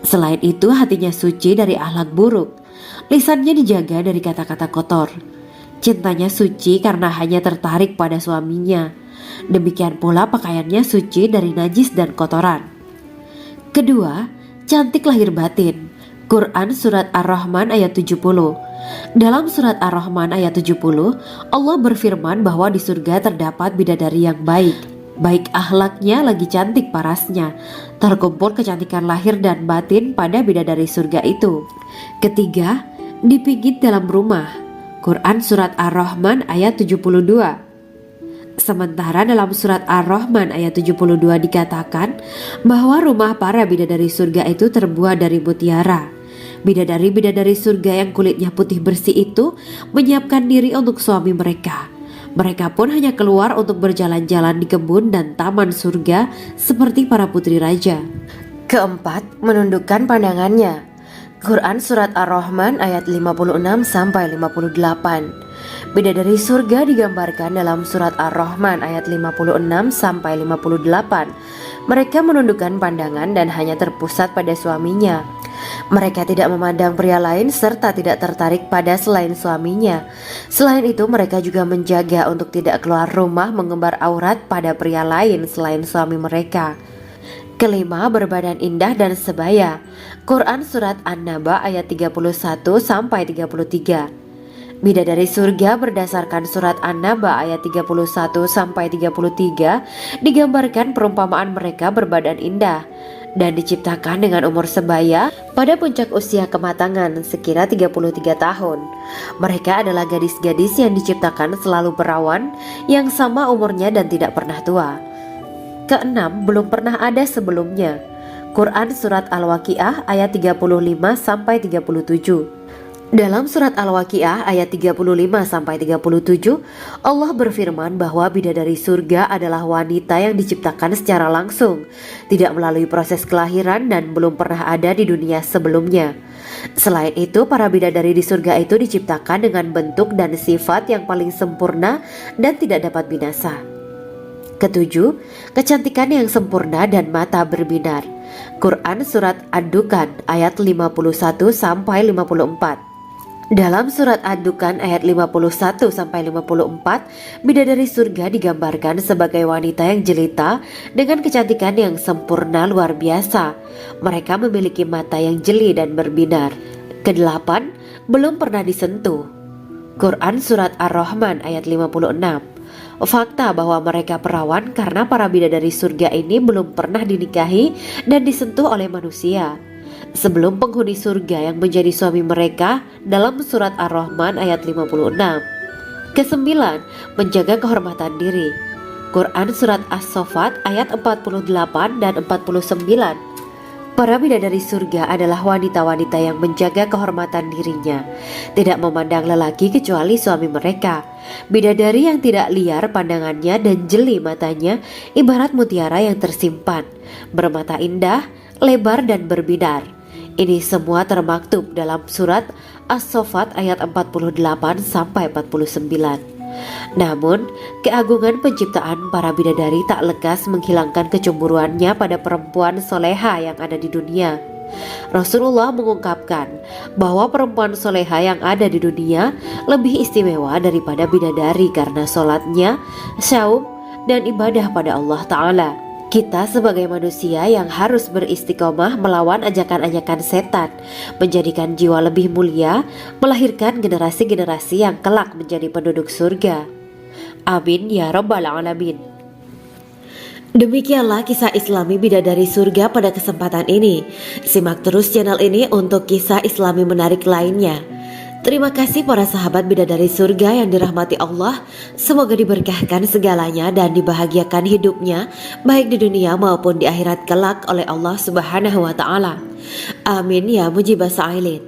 Selain itu, hatinya suci dari akhlak buruk, lisannya dijaga dari kata-kata kotor. Cintanya suci karena hanya tertarik pada suaminya. Demikian pula pakaiannya suci dari najis dan kotoran. Kedua, cantik lahir batin. Quran Surat Ar-Rahman ayat 70. Dalam Surat Ar-Rahman ayat 70, Allah berfirman bahwa di surga terdapat bidadari yang baik. Baik akhlaknya lagi cantik parasnya. Terkumpul kecantikan lahir dan batin pada bidadari surga itu. Ketiga, dipijit dalam rumah. Quran Surat Ar-Rahman ayat 72. Sementara dalam Surat Ar-Rahman ayat 72 dikatakan bahwa rumah para bidadari surga itu terbuat dari mutiara. Bidadari-bidadari surga yang kulitnya putih bersih itu menyiapkan diri untuk suami mereka. Mereka pun hanya keluar untuk berjalan-jalan di kebun dan taman surga seperti para putri raja. Keempat, menundukkan pandangannya. Quran Surat Ar-Rahman ayat 56-58. Bidadari surga digambarkan dalam Surat Ar-Rahman ayat 56-58. Mereka menundukkan pandangan dan hanya terpusat pada suaminya. Mereka tidak memandang pria lain serta tidak tertarik pada selain suaminya. Selain itu, mereka juga menjaga untuk tidak keluar rumah mengembar aurat pada pria lain selain suami mereka. Kelima, berbadan indah dan sebaya. Quran Surat An-Naba ayat 31-33. Bidadari surga berdasarkan Surat An-Naba ayat 31-33 digambarkan perumpamaan mereka berbadan indah dan diciptakan dengan umur sebaya pada puncak usia kematangan sekira 33 tahun. Mereka adalah gadis-gadis yang diciptakan selalu perawan, yang sama umurnya dan tidak pernah tua. Keenam, belum pernah ada sebelumnya. Quran Surat Al-Waqiah ayat 35-37. Dalam surat Al-Waqiah ayat 35-37, Allah berfirman bahwa bidadari surga adalah wanita yang diciptakan secara langsung, tidak melalui proses kelahiran dan belum pernah ada di dunia sebelumnya. Selain itu, para bidadari di surga itu diciptakan dengan bentuk dan sifat yang paling sempurna dan tidak dapat binasa. Ketujuh, kecantikan yang sempurna dan mata berbinar. Quran Surat Ad-Dukhan ayat 51-54. Dalam surat Ad-Dukhan ayat 51-54, bidadari surga digambarkan sebagai wanita yang jelita dengan kecantikan yang sempurna luar biasa. Mereka memiliki mata yang jeli dan berbinar. Kedelapan, belum pernah disentuh. Quran Surat Ar-Rahman ayat 56. Fakta bahwa mereka perawan karena para bidadari surga ini belum pernah dinikahi dan disentuh oleh manusia sebelum penghuni surga yang menjadi suami mereka dalam surat Ar-Rahman ayat 56. Kesembilan, menjaga kehormatan diri. Quran Surat As-Saffat ayat 48 dan 49. Para bidadari surga adalah wanita-wanita yang menjaga kehormatan dirinya, tidak memandang lelaki kecuali suami mereka. Bidadari yang tidak liar pandangannya dan jeli matanya ibarat mutiara yang tersimpan, bermata indah, lebar dan berbinar. Ini semua termaktub dalam surat As-Saffat ayat 48-49. Namun, keagungan penciptaan para bidadari tak lekas menghilangkan kecemburuannya pada perempuan soleha yang ada di dunia. Rasulullah mengungkapkan bahwa perempuan soleha yang ada di dunia lebih istimewa daripada bidadari karena sholatnya, saum, dan ibadah pada Allah Ta'ala. Kita sebagai manusia yang harus beristiqomah melawan ajakan-ajakan setan, menjadikan jiwa lebih mulia, melahirkan generasi-generasi yang kelak menjadi penduduk surga. Amin ya Rabbal Alamin. Demikianlah kisah Islami bidadari surga pada kesempatan ini. Simak terus channel ini untuk kisah Islami menarik lainnya. Terima kasih para sahabat bidadari surga yang dirahmati Allah. Semoga diberkahkan segalanya dan dibahagiakan hidupnya baik di dunia maupun di akhirat kelak oleh Allah Subhanahu wa taala. Amin ya mujibah sa'ilin.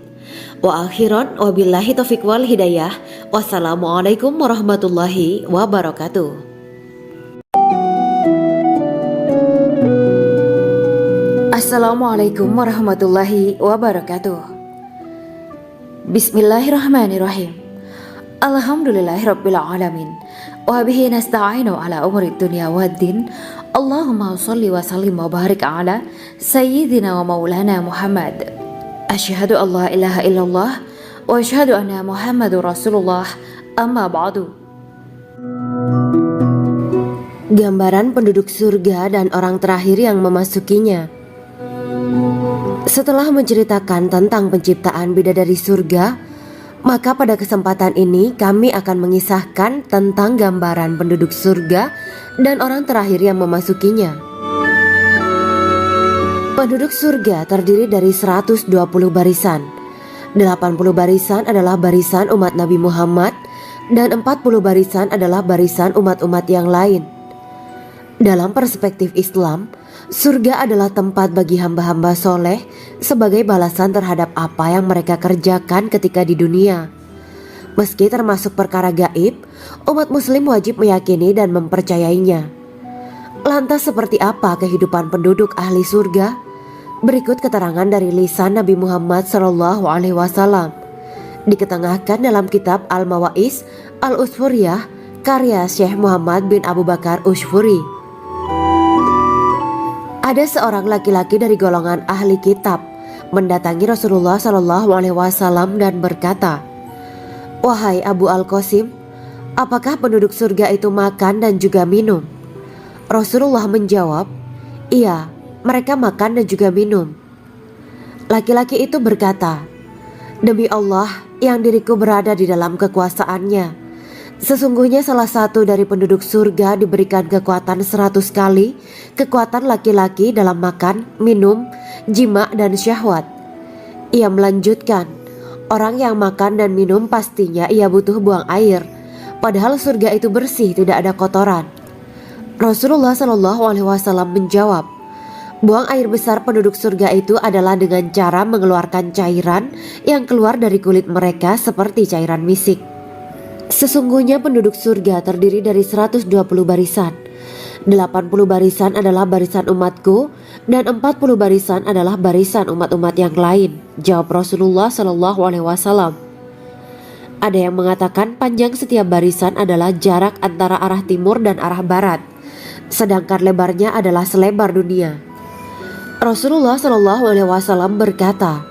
Wa akhiran wabillahi taufiq wal hidayah. Wassalamualaikum warahmatullahi wabarakatuh. Assalamualaikum warahmatullahi wabarakatuh. Bismillahirrahmanirrahim. Alhamdulillahirabbil alamin. Wa bihi nasta'inu ala umuri dunya waddin. Allahumma shalli wa sallim wa barik ala sayyidina wa maulana Muhammad. Asyhadu an la ilaha illallah wa asyhadu anna Muhammadur Rasulullah. Amma ba'du. Gambaran penduduk surga dan orang terakhir yang memasukinya. Setelah menceritakan tentang penciptaan bidadari surga, maka pada kesempatan ini kami akan mengisahkan tentang gambaran penduduk surga dan orang terakhir yang memasukinya. Penduduk surga terdiri dari 120 barisan. 80 barisan adalah barisan umat Nabi Muhammad dan 40 barisan adalah barisan umat-umat yang lain. Dalam perspektif Islam, surga adalah tempat bagi hamba-hamba soleh sebagai balasan terhadap apa yang mereka kerjakan ketika di dunia. Meski termasuk perkara gaib, umat muslim wajib meyakini dan mempercayainya. Lantas seperti apa kehidupan penduduk ahli surga? Berikut keterangan dari lisan Nabi Muhammad SAW. Diketengahkan dalam kitab Al-Mawa'is Al-Usfuriyah karya Syekh Muhammad bin Abu Bakar Usfuri. Ada seorang laki-laki dari golongan ahli kitab mendatangi Rasulullah SAW dan berkata, "Wahai Abu Al-Qasim, apakah penduduk surga itu makan dan juga minum?" Rasulullah menjawab, "Iya, mereka makan dan juga minum." Laki-laki itu berkata, "Demi Allah yang diriku berada di dalam kekuasaannya, sesungguhnya salah satu dari penduduk surga diberikan kekuatan 100 kali kekuatan laki-laki dalam makan, minum, jima, dan syahwat." Ia melanjutkan, "Orang yang makan dan minum pastinya ia butuh buang air, padahal surga itu bersih, tidak ada kotoran." Rasulullah Shallallahu Alaihi Wasallam menjawab, buang air besar penduduk surga itu adalah dengan cara mengeluarkan cairan yang keluar dari kulit mereka seperti cairan misik. Sesungguhnya penduduk surga terdiri dari 120 barisan. 80 barisan adalah barisan umatku dan 40 barisan adalah barisan umat-umat yang lain, jawab Rasulullah Shallallahu Alaihi Wasallam. Ada yang mengatakan panjang setiap barisan adalah jarak antara arah timur dan arah barat, sedangkan lebarnya adalah selebar dunia. Rasulullah Shallallahu Alaihi Wasallam berkata,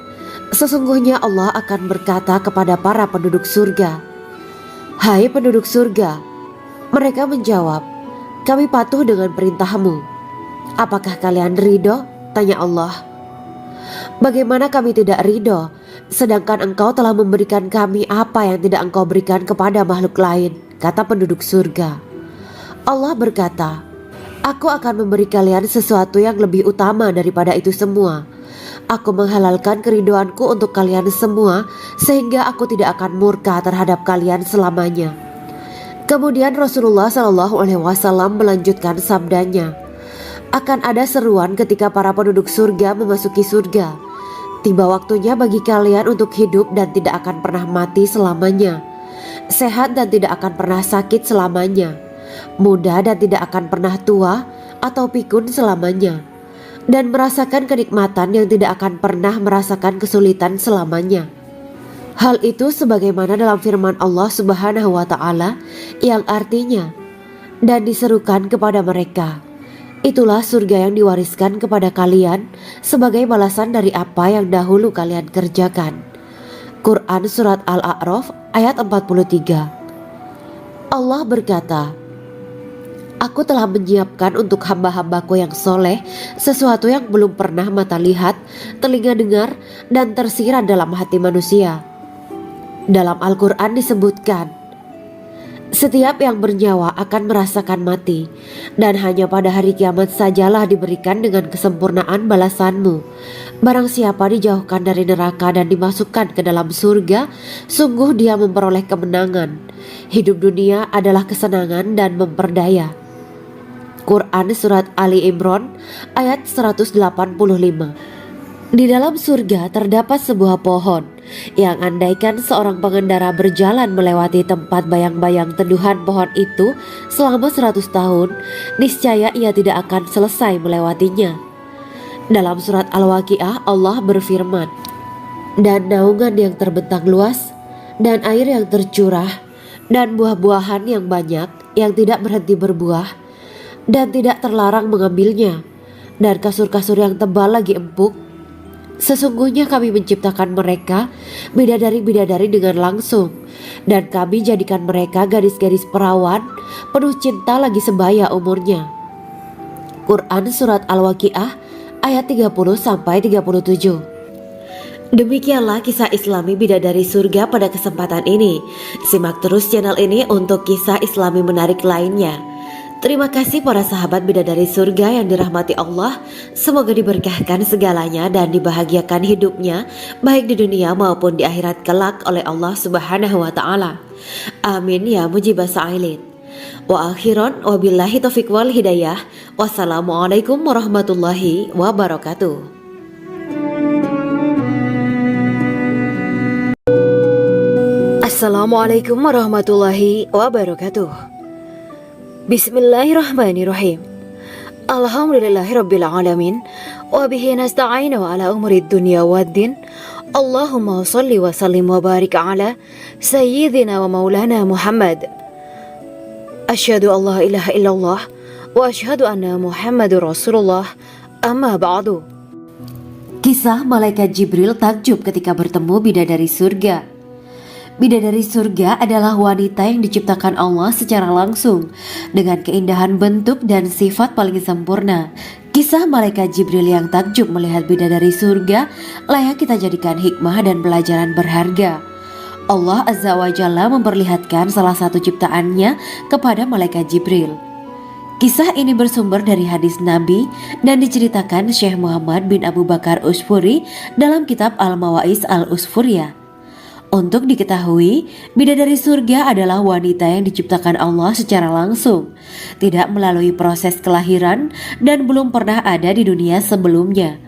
sesungguhnya Allah akan berkata kepada para penduduk surga, hai penduduk surga. Mereka menjawab, kami patuh dengan perintahmu. Apakah kalian ridho? Tanya Allah. Bagaimana kami tidak ridho, sedangkan engkau telah memberikan kami apa yang tidak engkau berikan kepada makhluk lain, kata penduduk surga. Allah berkata, aku akan memberi kalian sesuatu yang lebih utama daripada itu semua. Aku menghalalkan keridoanku untuk kalian semua, sehingga aku tidak akan murka terhadap kalian selamanya. Kemudian Rasulullah Shallallahu Alaihi Wasallam melanjutkan sabdanya, akan ada seruan ketika para penduduk surga memasuki surga. Tiba waktunya bagi kalian untuk hidup dan tidak akan pernah mati selamanya, sehat dan tidak akan pernah sakit selamanya, muda dan tidak akan pernah tua atau pikun selamanya, dan merasakan kenikmatan yang tidak akan pernah merasakan kesulitan selamanya. Hal itu sebagaimana dalam firman Allah Subhanahu wa Ta'ala yang artinya, dan diserukan kepada mereka, itulah surga yang diwariskan kepada kalian sebagai balasan dari apa yang dahulu kalian kerjakan. Quran Surat Al-A'raf ayat 43. Allah berkata, aku telah menyiapkan untuk hamba-hambaku yang soleh sesuatu yang belum pernah mata lihat, telinga dengar, dan tersirat dalam hati manusia. Dalam Al-Quran disebutkan, setiap yang bernyawa akan merasakan mati, dan hanya pada hari kiamat sajalah diberikan dengan kesempurnaan balasanmu. Barang siapa dijauhkan dari neraka dan dimasukkan ke dalam surga, sungguh dia memperoleh kemenangan. Hidup dunia adalah kesenangan dan memperdaya. Quran Surat Ali Imran ayat 185. Di dalam surga terdapat sebuah pohon yang andaikan seorang pengendara berjalan melewati tempat bayang-bayang teduhan pohon itu selama 100 tahun, niscaya ia tidak akan selesai melewatinya. Dalam surat Al-Waqiah Allah berfirman, dan naungan yang terbentang luas, dan air yang tercurah, dan buah-buahan yang banyak yang tidak berhenti berbuah, dan tidak terlarang mengambilnya, dan kasur-kasur yang tebal lagi empuk. Sesungguhnya kami menciptakan mereka bidadari-bidadari dengan langsung, dan kami jadikan mereka gadis-gadis perawan penuh cinta lagi sebaya umurnya. Quran Surat Al-Waqiah ayat 30-37. Demikianlah kisah Islami bidadari surga pada kesempatan ini. Simak terus channel ini untuk kisah Islami menarik lainnya. Terima kasih para sahabat bidadari surga yang dirahmati Allah. Semoga diberkahkan segalanya dan dibahagiakan hidupnya, baik di dunia maupun di akhirat kelak oleh Allah Subhanahu wa Ta'ala. Amin ya mujibah sa'ilin. Wa akhiran wabillahi taufiq wal hidayah. Wassalamualaikum warahmatullahi wabarakatuh. Assalamualaikum warahmatullahi wabarakatuh. Bismillahirrahmanirrahim. Alhamdulillahirabbil alamin wa bihi nasta'inu ala umuri dunya waddin. Allahumma shalli wa sallim wa barik ala sayyidina wa maulana Muhammad. Asyhadu an la ilaha illallah wa asyhadu anna Muhammadur Rasulullah. Amma ba'du. Kisah malaikat Jibril takjub ketika bertemu bidadari surga. Bidadari surga adalah wanita yang diciptakan Allah secara langsung dengan keindahan bentuk dan sifat paling sempurna. Kisah malaikat Jibril yang takjub melihat bidadari surga layak kita jadikan hikmah dan pelajaran berharga. Allah Azza wa Jalla memperlihatkan salah satu ciptaannya kepada malaikat Jibril. Kisah ini bersumber dari hadis Nabi dan diceritakan Syekh Muhammad bin Abu Bakar Usfuri dalam kitab Al-Mawaiz Al-Usfuriyah. Untuk diketahui, bidadari surga adalah wanita yang diciptakan Allah secara langsung, tidak melalui proses kelahiran dan belum pernah ada di dunia sebelumnya.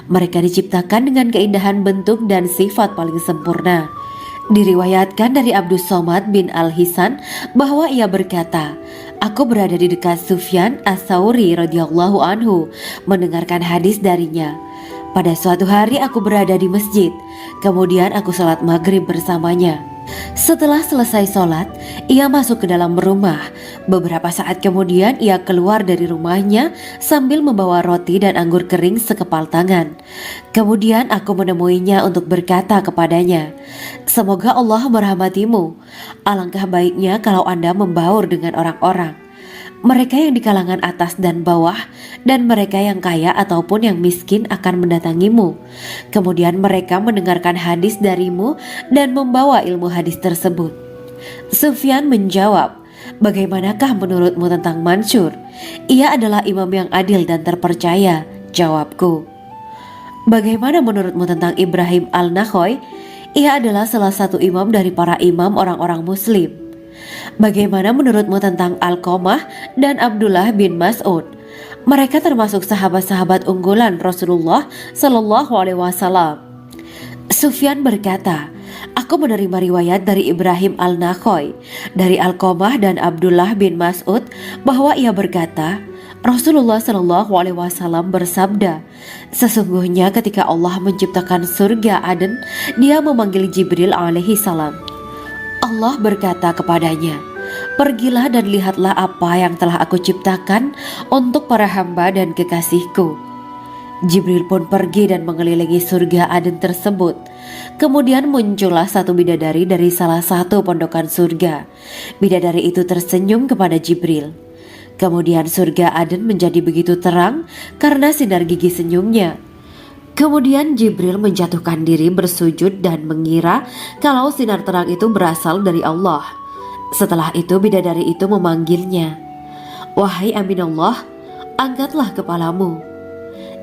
Mereka diciptakan dengan keindahan bentuk dan sifat paling sempurna. Diriwayatkan dari Abdus Somad bin Al-Hisan bahwa ia berkata, "Aku berada di dekat Sufyan As-Sauri radhiyallahu anhu mendengarkan hadis darinya. Pada suatu hari aku berada di masjid, kemudian aku sholat maghrib bersamanya. Setelah selesai sholat, ia masuk ke dalam rumah. Beberapa saat kemudian ia keluar dari rumahnya sambil membawa roti dan anggur kering sekepal tangan. Kemudian aku menemuinya untuk berkata kepadanya, 'Semoga Allah merahmatimu. Alangkah baiknya kalau Anda membaur dengan orang-orang. Mereka yang di kalangan atas dan bawah, dan mereka yang kaya ataupun yang miskin akan mendatangimu. Kemudian mereka mendengarkan hadis darimu dan membawa ilmu hadis tersebut.' Sufyan menjawab, 'Bagaimanakah menurutmu tentang Mansur? Ia adalah imam yang adil dan terpercaya.' Jawabku, 'Bagaimana menurutmu tentang Ibrahim Al-Nakhoy? Ia adalah salah satu imam dari para imam orang-orang muslim.' 'Bagaimana menurutmu tentang Alqamah dan Abdullah bin Mas'ud? Mereka termasuk sahabat-sahabat unggulan Rasulullah Shallallahu Alaihi Wasallam.' Sufyan berkata, 'Aku menerima riwayat dari Ibrahim Al-Nakhoy, dari Alqamah dan Abdullah bin Mas'ud bahwa ia berkata, Rasulullah Shallallahu Alaihi Wasallam bersabda, sesungguhnya ketika Allah menciptakan surga Aden, Dia memanggil Jibril alaihi salam. Allah berkata kepadanya, pergilah dan lihatlah apa yang telah aku ciptakan untuk para hamba dan kekasihku. Jibril pun pergi dan mengelilingi surga Aden tersebut. Kemudian muncullah satu bidadari dari salah satu pondokan surga. Bidadari itu tersenyum kepada Jibril. Kemudian surga Aden menjadi begitu terang karena sinar gigi senyumnya. Kemudian Jibril menjatuhkan diri bersujud dan mengira kalau sinar terang itu berasal dari Allah. Setelah itu bidadari itu memanggilnya, wahai Aminullah, angkatlah kepalamu.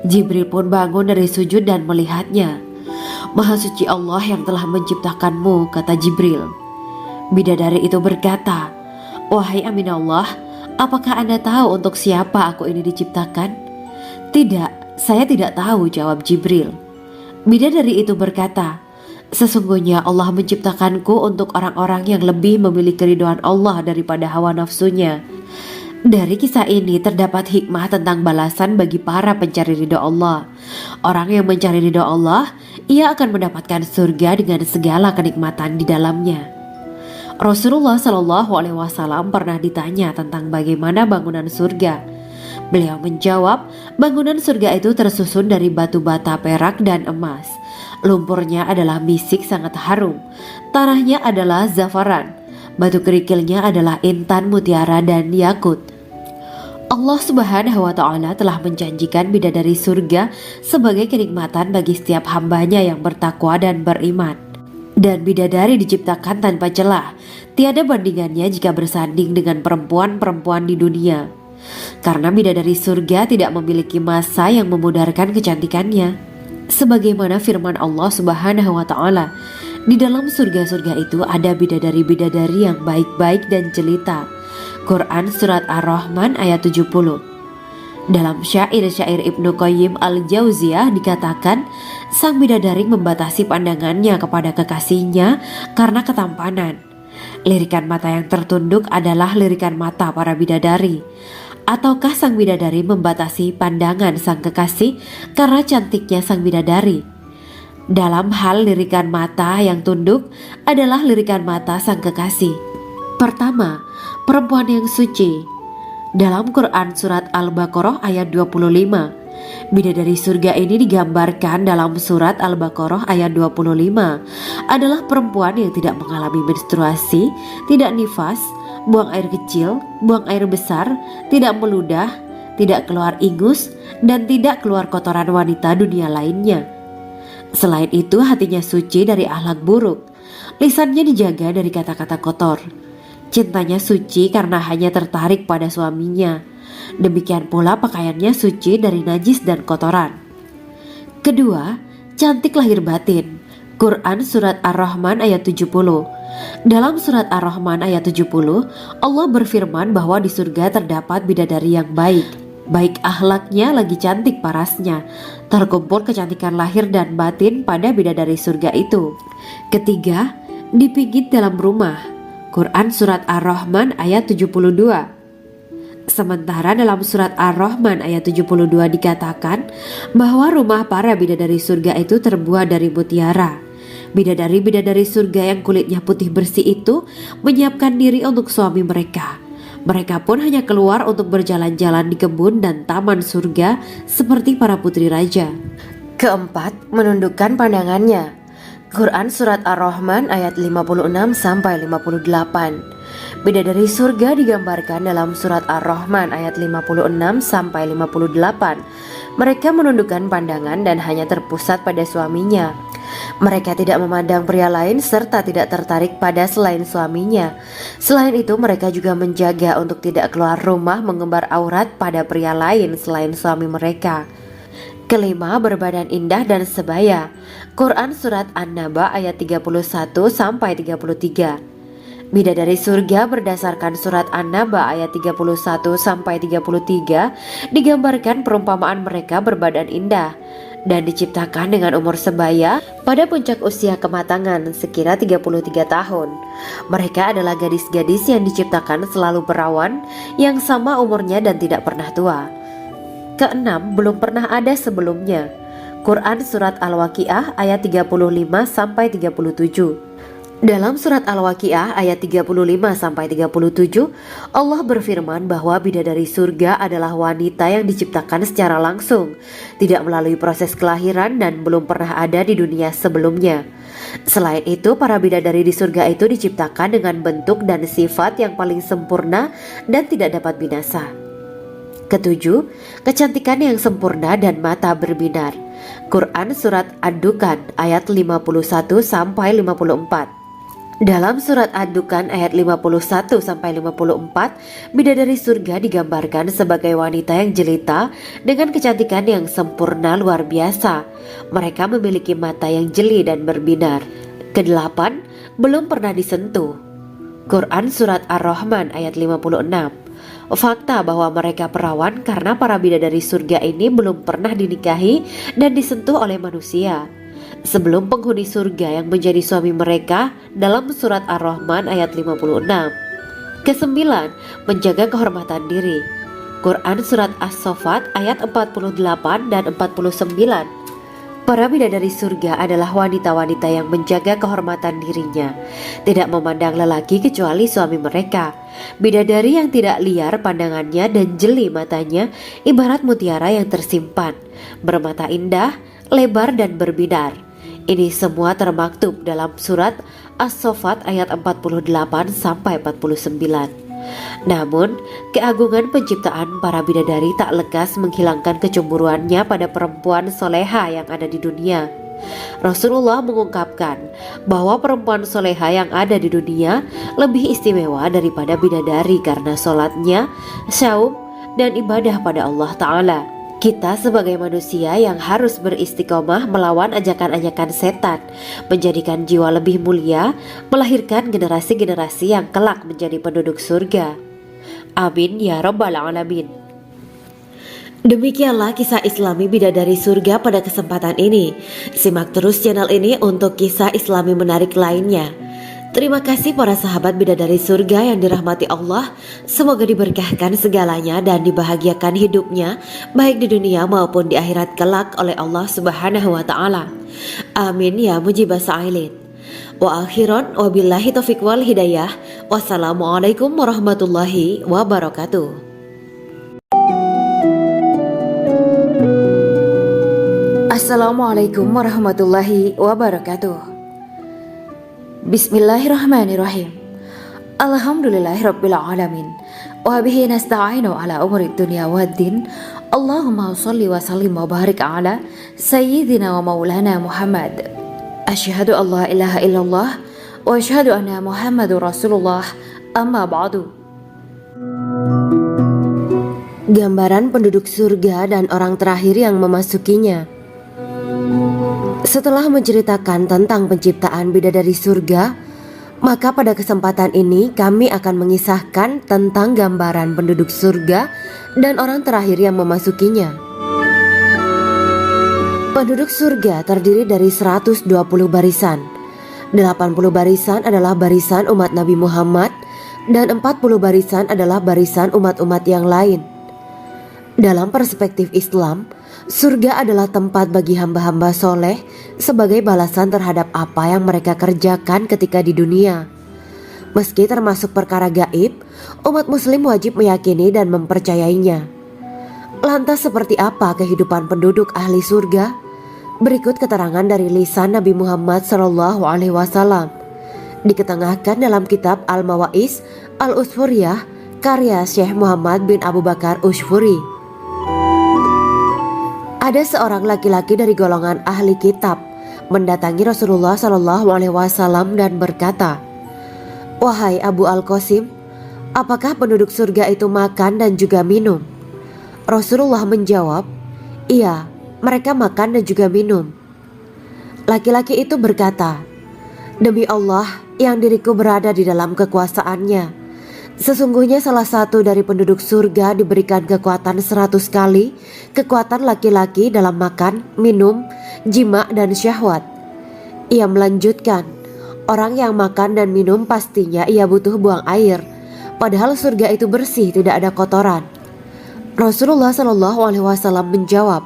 Jibril pun bangun dari sujud dan melihatnya. Maha suci Allah yang telah menciptakanmu, kata Jibril. Bidadari itu berkata, wahai Aminullah, apakah Anda tahu untuk siapa aku ini diciptakan? Tidak, saya tidak tahu, jawab Jibril. Bidadari itu berkata, sesungguhnya Allah menciptakanku untuk orang-orang yang lebih memilih keridhaan Allah daripada hawa nafsunya. Dari kisah ini terdapat hikmah tentang balasan bagi para pencari ridha Allah. Orang yang mencari ridha Allah, ia akan mendapatkan surga dengan segala kenikmatan di dalamnya. Rasulullah Shallallahu Alaihi Wasallam pernah ditanya tentang bagaimana bangunan surga. Beliau menjawab, bangunan surga itu tersusun dari batu bata, perak, dan emas. Lumpurnya adalah misik sangat harum. Tanahnya adalah zafaran. Batu kerikilnya adalah intan, mutiara, dan yakut. Allah Subhanahu wa Ta'ala telah menjanjikan bidadari surga sebagai kenikmatan bagi setiap hambanya yang bertakwa dan beriman. Dan bidadari diciptakan tanpa celah. Tiada bandingannya jika bersanding dengan perempuan-perempuan di dunia. Karena bidadari surga tidak memiliki masa yang memudarkan kecantikannya. Sebagaimana firman Allah Subhanahu wa Ta'ala, di dalam surga-surga itu ada bidadari-bidadari yang baik-baik dan jelita. Quran Surat Ar-Rahman ayat 70. Dalam syair-syair Ibnu Qayyim Al-Jauziyah dikatakan, sang bidadari membatasi pandangannya kepada kekasihnya karena ketampanan. Lirikan mata yang tertunduk adalah lirikan mata para bidadari. Ataukah sang bidadari membatasi pandangan sang kekasih karena cantiknya sang bidadari? Dalam hal lirikan mata yang tunduk adalah lirikan mata sang kekasih. Pertama, perempuan yang suci. Dalam Quran Surat Al-Baqarah ayat 25, bidadari surga ini digambarkan dalam Surat Al-Baqarah ayat 25 adalah perempuan yang tidak mengalami menstruasi, tidak nifas, buang air kecil, buang air besar, tidak meludah, tidak keluar ingus, dan tidak keluar kotoran wanita dunia lainnya. Selain itu hatinya suci dari akhlak buruk, lisannya dijaga dari kata-kata kotor. Cintanya suci karena hanya tertarik pada suaminya. Demikian pula pakaiannya suci dari najis dan kotoran. Kedua, cantik lahir batin. Quran Surat Ar-Rahman ayat 70. Dalam Surat Ar-Rahman ayat 70, Allah berfirman bahwa di surga terdapat bidadari yang baik. Baik akhlaknya lagi cantik parasnya. Terkumpul kecantikan lahir dan batin pada bidadari surga itu. Ketiga, dipijit dalam rumah. Quran Surat Ar-Rahman ayat 72. Sementara dalam Surat Ar-Rahman ayat 72 dikatakan bahwa rumah para bidadari surga itu terbuat dari mutiara. Bidadari-bidadari surga yang kulitnya putih bersih itu menyiapkan diri untuk suami mereka. Mereka pun hanya keluar untuk berjalan-jalan di kebun dan taman surga seperti para putri raja. Keempat, menundukkan pandangannya. Quran Surat Ar-Rahman ayat 56-58. Bidadari surga digambarkan dalam Surat Ar-Rahman ayat 56-58. Mereka menundukkan pandangan dan hanya terpusat pada suaminya. Mereka tidak memandang pria lain serta tidak tertarik pada selain suaminya. Selain itu, mereka juga menjaga untuk tidak keluar rumah mengembar aurat pada pria lain selain suami mereka. Kelima, berbadan indah dan sebaya. Quran Surat An-Naba ayat 31-33. Bidadari surga berdasarkan Surat An-Naba ayat 31-33 digambarkan perumpamaan mereka berbadan indah dan diciptakan dengan umur sebaya pada puncak usia kematangan sekira 33 tahun. Mereka adalah gadis-gadis yang diciptakan selalu perawan, yang sama umurnya dan tidak pernah tua. Keenam, belum pernah ada sebelumnya. Quran Surat Al-Waqiah ayat 35-37. Dalam Surat Al-Waqiah ayat 35-37, Allah berfirman bahwa bidadari surga adalah wanita yang diciptakan secara langsung, tidak melalui proses kelahiran dan belum pernah ada di dunia sebelumnya. Selain itu, para bidadari di surga itu diciptakan dengan bentuk dan sifat yang paling sempurna dan tidak dapat binasa. Ketujuh, kecantikan yang sempurna dan mata berbinar. Quran Surat Ad-Dukan ayat 51-54. Dalam Surat Ad-Dukan ayat 51-54, bidadari surga digambarkan sebagai wanita yang jelita dengan kecantikan yang sempurna luar biasa. Mereka memiliki mata yang jeli dan berbinar. Kedelapan, belum pernah disentuh. Quran Surat Ar-Rahman ayat 56. Fakta bahwa mereka perawan karena para bidadari surga ini belum pernah dinikahi dan disentuh oleh manusia sebelum penghuni surga yang menjadi suami mereka dalam Surat Ar-Rahman ayat 56. Kesembilan, menjaga kehormatan diri. Quran Surat As-Saffat ayat 48 dan 49. Para bidadari surga adalah wanita-wanita yang menjaga kehormatan dirinya, tidak memandang lelaki kecuali suami mereka. Bidadari yang tidak liar pandangannya dan jeli matanya ibarat mutiara yang tersimpan, bermata indah, lebar dan berbinar. Ini semua termaktub dalam Surat As-Saffat ayat 48-49. Namun, keagungan penciptaan para bidadari tak lekas menghilangkan kecemburuannya pada perempuan soleha yang ada di dunia. Rasulullah mengungkapkan bahwa perempuan soleha yang ada di dunia lebih istimewa daripada bidadari karena sholatnya, saum, dan ibadah pada Allah Ta'ala. Kita sebagai manusia yang harus beristiqomah melawan ajakan-ajakan setan, menjadikan jiwa lebih mulia, melahirkan generasi-generasi yang kelak menjadi penduduk surga. Amin ya Rabbal Alamin. Demikianlah kisah Islami bidadari surga pada kesempatan ini. Simak terus channel ini untuk kisah Islami menarik lainnya. Terima kasih para sahabat bidadari surga yang dirahmati Allah. Semoga diberkahkan segalanya dan dibahagiakan hidupnya baik di dunia maupun di akhirat kelak oleh Allah Subhanahu wa taala. Amin ya mujibah sa'ilin. Wa akhiran wabillahi taufiq wal hidayah. Wassalamualaikum warahmatullahi wabarakatuh. Assalamualaikum warahmatullahi wabarakatuh. Bismillahirrahmanirrahim. Alhamdulillahirabbil alamin. Wa bihi nasta'inu ala umuri dunya waddin. Allahumma shalli wa sallim wa barik ala sayyidina wa maulana Muhammad. Asyhadu an la ilaha illallah wa asyhadu anna Muhammadur Rasulullah. Amma ba'du. Gambaran penduduk surga dan orang terakhir yang memasukinya. Setelah menceritakan tentang penciptaan bidadari surga, maka pada kesempatan ini kami akan mengisahkan tentang gambaran penduduk surga dan orang terakhir yang memasukinya. Penduduk surga terdiri dari 120 barisan. 80 barisan adalah barisan umat Nabi Muhammad dan 40 barisan adalah barisan umat-umat yang lain. Dalam perspektif Islam, surga adalah tempat bagi hamba-hamba soleh sebagai balasan terhadap apa yang mereka kerjakan ketika di dunia. Meski termasuk perkara gaib, umat muslim wajib meyakini dan mempercayainya. Lantas seperti apa kehidupan penduduk ahli surga? Berikut keterangan dari lisan Nabi Muhammad SAW, diketengahkan dalam kitab Al-Mawaiz Al-Usfuriyah karya Syekh Muhammad bin Abu Bakar Usfuri. Ada seorang laki-laki dari golongan ahli kitab mendatangi Rasulullah SAW dan berkata, "Wahai Abu Al-Qasim, apakah penduduk surga itu makan dan juga minum?" Rasulullah menjawab, "Iya, mereka makan dan juga minum." Laki-laki itu berkata, "Demi Allah yang diriku berada di dalam kekuasaannya, sesungguhnya salah satu dari penduduk surga diberikan kekuatan 100 kali kekuatan laki-laki dalam makan, minum, jima, dan syahwat." Ia melanjutkan, "Orang yang makan dan minum pastinya ia butuh buang air, padahal surga itu bersih, tidak ada kotoran." Rasulullah SAW menjawab,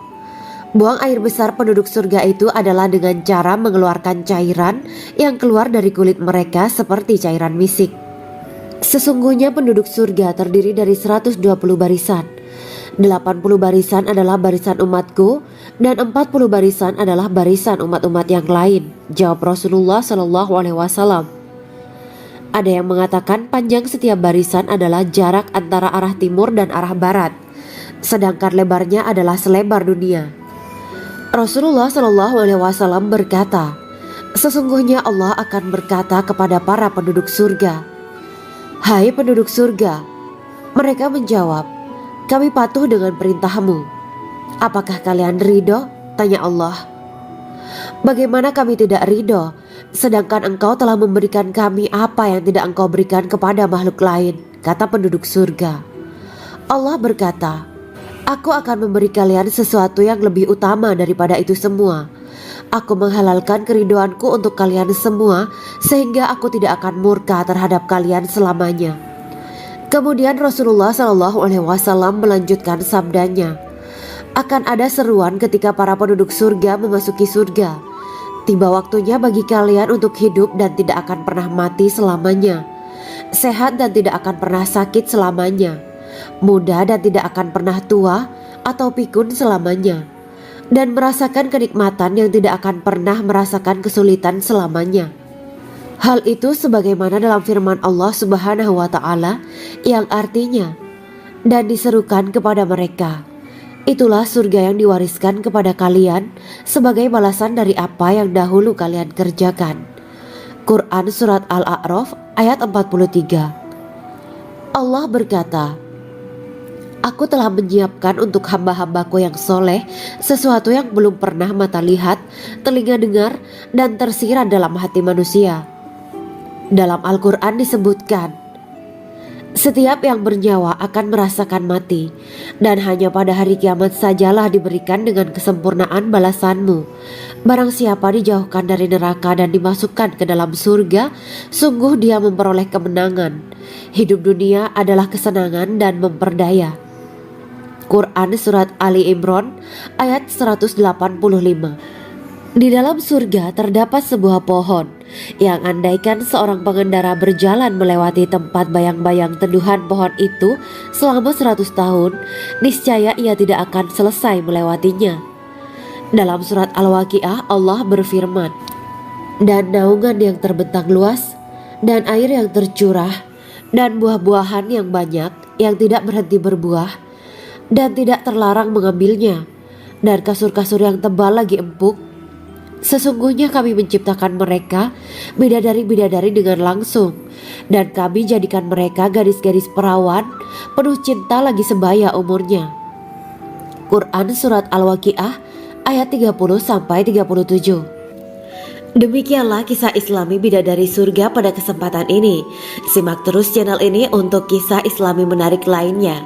"Buang air besar penduduk surga itu adalah dengan cara mengeluarkan cairan yang keluar dari kulit mereka seperti cairan misik." Sesungguhnya penduduk surga terdiri dari 120 barisan. 80 barisan adalah barisan umatku dan 40 barisan adalah barisan umat-umat yang lain, jawab Rasulullah SAW. Ada yang mengatakan panjang setiap barisan adalah jarak antara arah timur dan arah barat, sedangkan lebarnya adalah selebar dunia. Rasulullah SAW berkata, "Sesungguhnya Allah akan berkata kepada para penduduk surga, 'Hai penduduk surga,' mereka menjawab, 'Kami patuh dengan perintahmu.' 'Apakah kalian ridho?' tanya Allah. 'Bagaimana kami tidak ridho, sedangkan engkau telah memberikan kami apa yang tidak engkau berikan kepada makhluk lain,' kata penduduk surga. Allah berkata, 'Aku akan memberi kalian sesuatu yang lebih utama daripada itu semua. Aku menghalalkan keridoanku untuk kalian semua sehingga aku tidak akan murka terhadap kalian selamanya.'" Kemudian Rasulullah SAW melanjutkan sabdanya, "Akan ada seruan ketika para penduduk surga memasuki surga. Tiba waktunya bagi kalian untuk hidup dan tidak akan pernah mati selamanya, sehat dan tidak akan pernah sakit selamanya, muda dan tidak akan pernah tua atau pikun selamanya, dan merasakan kenikmatan yang tidak akan pernah merasakan kesulitan selamanya." Hal itu sebagaimana dalam firman Allah Subhanahu wa Ta'ala yang artinya, "Dan diserukan kepada mereka, itulah surga yang diwariskan kepada kalian sebagai balasan dari apa yang dahulu kalian kerjakan." Quran Surat Al-A'raf ayat 43. Allah berkata, "Aku telah menyiapkan untuk hamba-hambaku yang soleh sesuatu yang belum pernah mata lihat, telinga dengar, dan tersirat dalam hati manusia." Dalam Al-Quran disebutkan, "Setiap yang bernyawa akan merasakan mati, dan hanya pada hari kiamat sajalah diberikan dengan kesempurnaan balasanmu. Barang siapa dijauhkan dari neraka dan dimasukkan ke dalam surga, sungguh dia memperoleh kemenangan. Hidup dunia adalah kesenangan dan memperdaya." Quran Surat Ali Imran ayat 185. Di dalam surga terdapat sebuah pohon yang andaikan seorang pengendara berjalan melewati tempat bayang-bayang teduhan pohon itu selama 100 tahun, niscaya ia tidak akan selesai melewatinya. Dalam surat Al-Waqiah Allah berfirman, "Dan naungan yang terbentang luas, dan air yang tercurah, dan buah-buahan yang banyak yang tidak berhenti berbuah, dan tidak terlarang mengambilnya, dan kasur-kasur yang tebal lagi empuk. Sesungguhnya kami menciptakan mereka bidadari-bidadari dengan langsung, dan kami jadikan mereka gadis-gadis perawan penuh cinta lagi sebaya umurnya." Quran Surat Al-Waqiah ayat 30-37. Demikianlah kisah Islami Bidadari Surga pada kesempatan ini. Simak terus channel ini untuk kisah Islami menarik lainnya.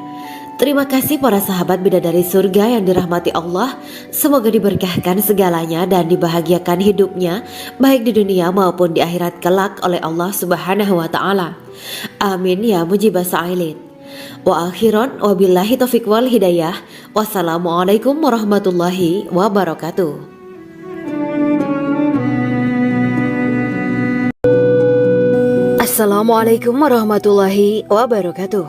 Terima kasih para sahabat Bidadari Surga yang dirahmati Allah. Semoga diberkahkan segalanya dan dibahagiakan hidupnya, baik di dunia maupun di akhirat kelak oleh Allah Subhanahu wa Ta'ala. Amin ya mujibah sa'ilin. Wa akhiran wabillahi taufiq wal hidayah. Wassalamualaikum warahmatullahi wabarakatuh. Assalamualaikum warahmatullahi wabarakatuh.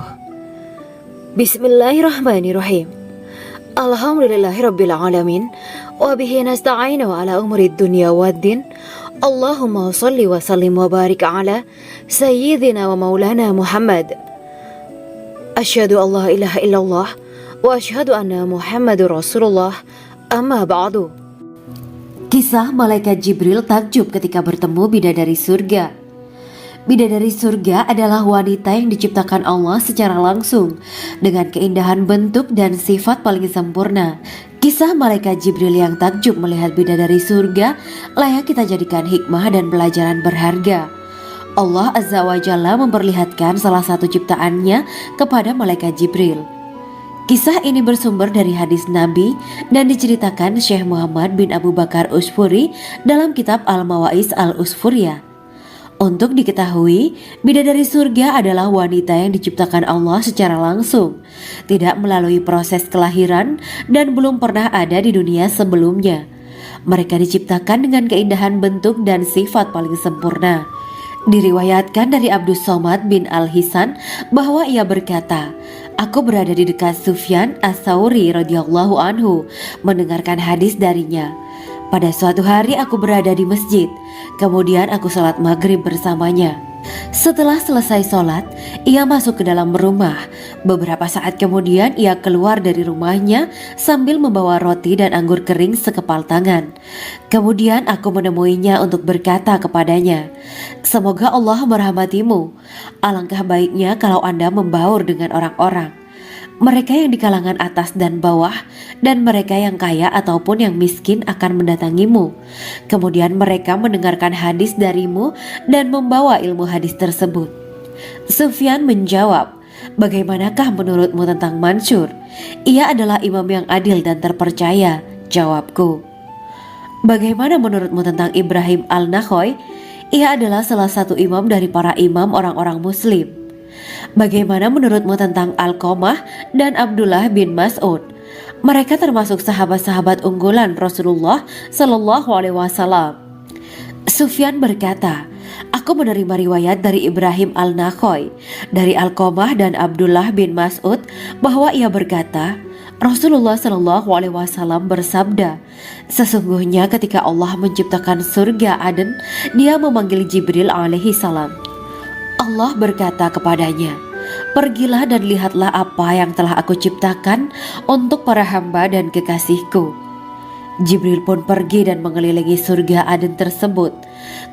Bismillahirrahmanirrahim. Alhamdulillahirabbil alamin wa bihi nasta'inu ala umurid dunya waddin. Allahumma shalli wa sallim wa barik ala sayyidina wa maulana Muhammad. Asyhadu an la ilaha illallah wa asyhadu anna Muhammadur Rasulullah. Amma ba'du. Kisah malaikat Jibril takjub ketika bertemu bidadari surga. Bidadari surga adalah wanita yang diciptakan Allah secara langsung dengan keindahan bentuk dan sifat paling sempurna. Kisah malaikat Jibril yang takjub melihat bidadari surga layak kita jadikan hikmah dan pelajaran berharga. Allah Azza wa Jalla memperlihatkan salah satu ciptaannya kepada malaikat Jibril. Kisah ini bersumber dari hadis Nabi dan diceritakan Syekh Muhammad bin Abu Bakar Usfuri dalam kitab Al-Mawaiz Al-Usfuriyah. Untuk diketahui, bidadari surga adalah wanita yang diciptakan Allah secara langsung, tidak melalui proses kelahiran dan belum pernah ada di dunia sebelumnya. Mereka diciptakan dengan keindahan bentuk dan sifat paling sempurna. Diriwayatkan dari Abdus Somad bin Al-Hisan bahwa ia berkata, "Aku berada di dekat Sufyan As-Sauri radhiyallahu anhu mendengarkan hadis darinya. Pada suatu hari aku berada di masjid, kemudian aku sholat maghrib bersamanya. Setelah selesai sholat, ia masuk ke dalam rumah. Beberapa saat kemudian ia keluar dari rumahnya sambil membawa roti dan anggur kering sekepal tangan. Kemudian aku menemuinya untuk berkata kepadanya, 'Semoga Allah merahmatimu. Alangkah baiknya kalau Anda membaur dengan orang-orang. Mereka yang di kalangan atas dan bawah, dan mereka yang kaya ataupun yang miskin akan mendatangimu. Kemudian mereka mendengarkan hadis darimu dan membawa ilmu hadis tersebut.' Sufyan menjawab, 'Bagaimanakah menurutmu tentang Mansur? Ia adalah imam yang adil dan terpercaya.' Jawabku, 'Bagaimana menurutmu tentang Ibrahim Al-Nakhoy? Ia adalah salah satu imam dari para imam orang-orang muslim.' 'Bagaimana menurutmu tentang Alqamah dan Abdullah bin Mas'ud? Mereka termasuk sahabat-sahabat unggulan Rasulullah Sallallahu Alaihi Wasallam.' Sufyan berkata, 'Aku menerima riwayat dari Ibrahim Al-Nakhoy, dari Alqamah dan Abdullah bin Mas'ud bahwa ia berkata, Rasulullah Sallallahu Alaihi Wasallam bersabda, sesungguhnya ketika Allah menciptakan surga Aden, Dia memanggil Jibril alaihi salam. Allah berkata kepadanya, pergilah dan lihatlah apa yang telah aku ciptakan untuk para hamba dan kekasihku. Jibril pun pergi dan mengelilingi surga Aden tersebut.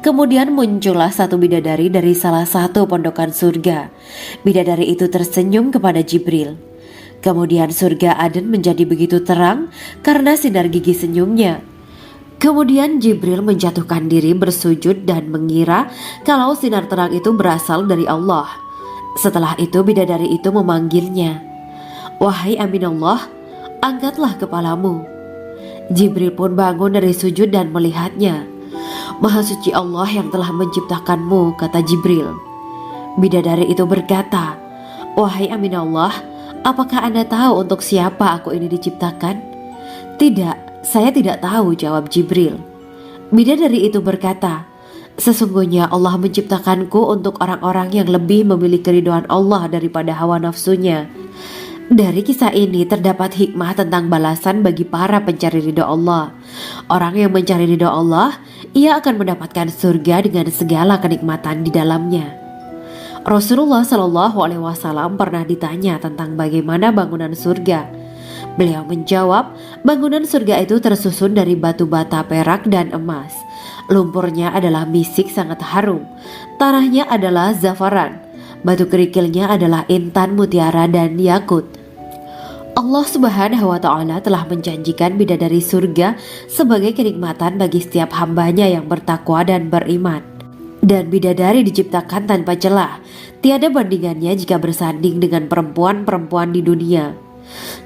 Kemudian muncullah satu bidadari dari salah satu pondokan surga. Bidadari itu tersenyum kepada Jibril. Kemudian surga Aden menjadi begitu terang karena sinar gigi senyumnya. Kemudian Jibril menjatuhkan diri bersujud dan mengira kalau sinar terang itu berasal dari Allah. Setelah itu bidadari itu memanggilnya, wahai Aminullah, angkatlah kepalamu. Jibril pun bangun dari sujud dan melihatnya. Maha suci Allah yang telah menciptakanmu, kata Jibril. Bidadari itu berkata, wahai Aminullah, apakah Anda tahu untuk siapa aku ini diciptakan? Tidak, saya tidak tahu, jawab Jibril. Bidadari itu berkata, sesungguhnya Allah menciptakanku untuk orang-orang yang lebih memilih keridhaan Allah daripada hawa nafsunya. Dari kisah ini terdapat hikmah tentang balasan bagi para pencari ridha Allah. Orang yang mencari ridha Allah, ia akan mendapatkan surga dengan segala kenikmatan di dalamnya. Rasulullah Shallallahu Alaihi Wasallam pernah ditanya tentang bagaimana bangunan surga. Beliau menjawab, bangunan surga itu tersusun dari batu bata, perak, dan emas. Lumpurnya adalah misik sangat harum. Tanahnya adalah zafaran. Batu kerikilnya adalah intan, mutiara, dan yakut. Allah Subhanahu wa Ta'ala telah menjanjikan bidadari surga sebagai kenikmatan bagi setiap hambanya yang bertakwa dan beriman. Dan bidadari diciptakan tanpa celah, tiada bandingannya jika bersanding dengan perempuan-perempuan di dunia.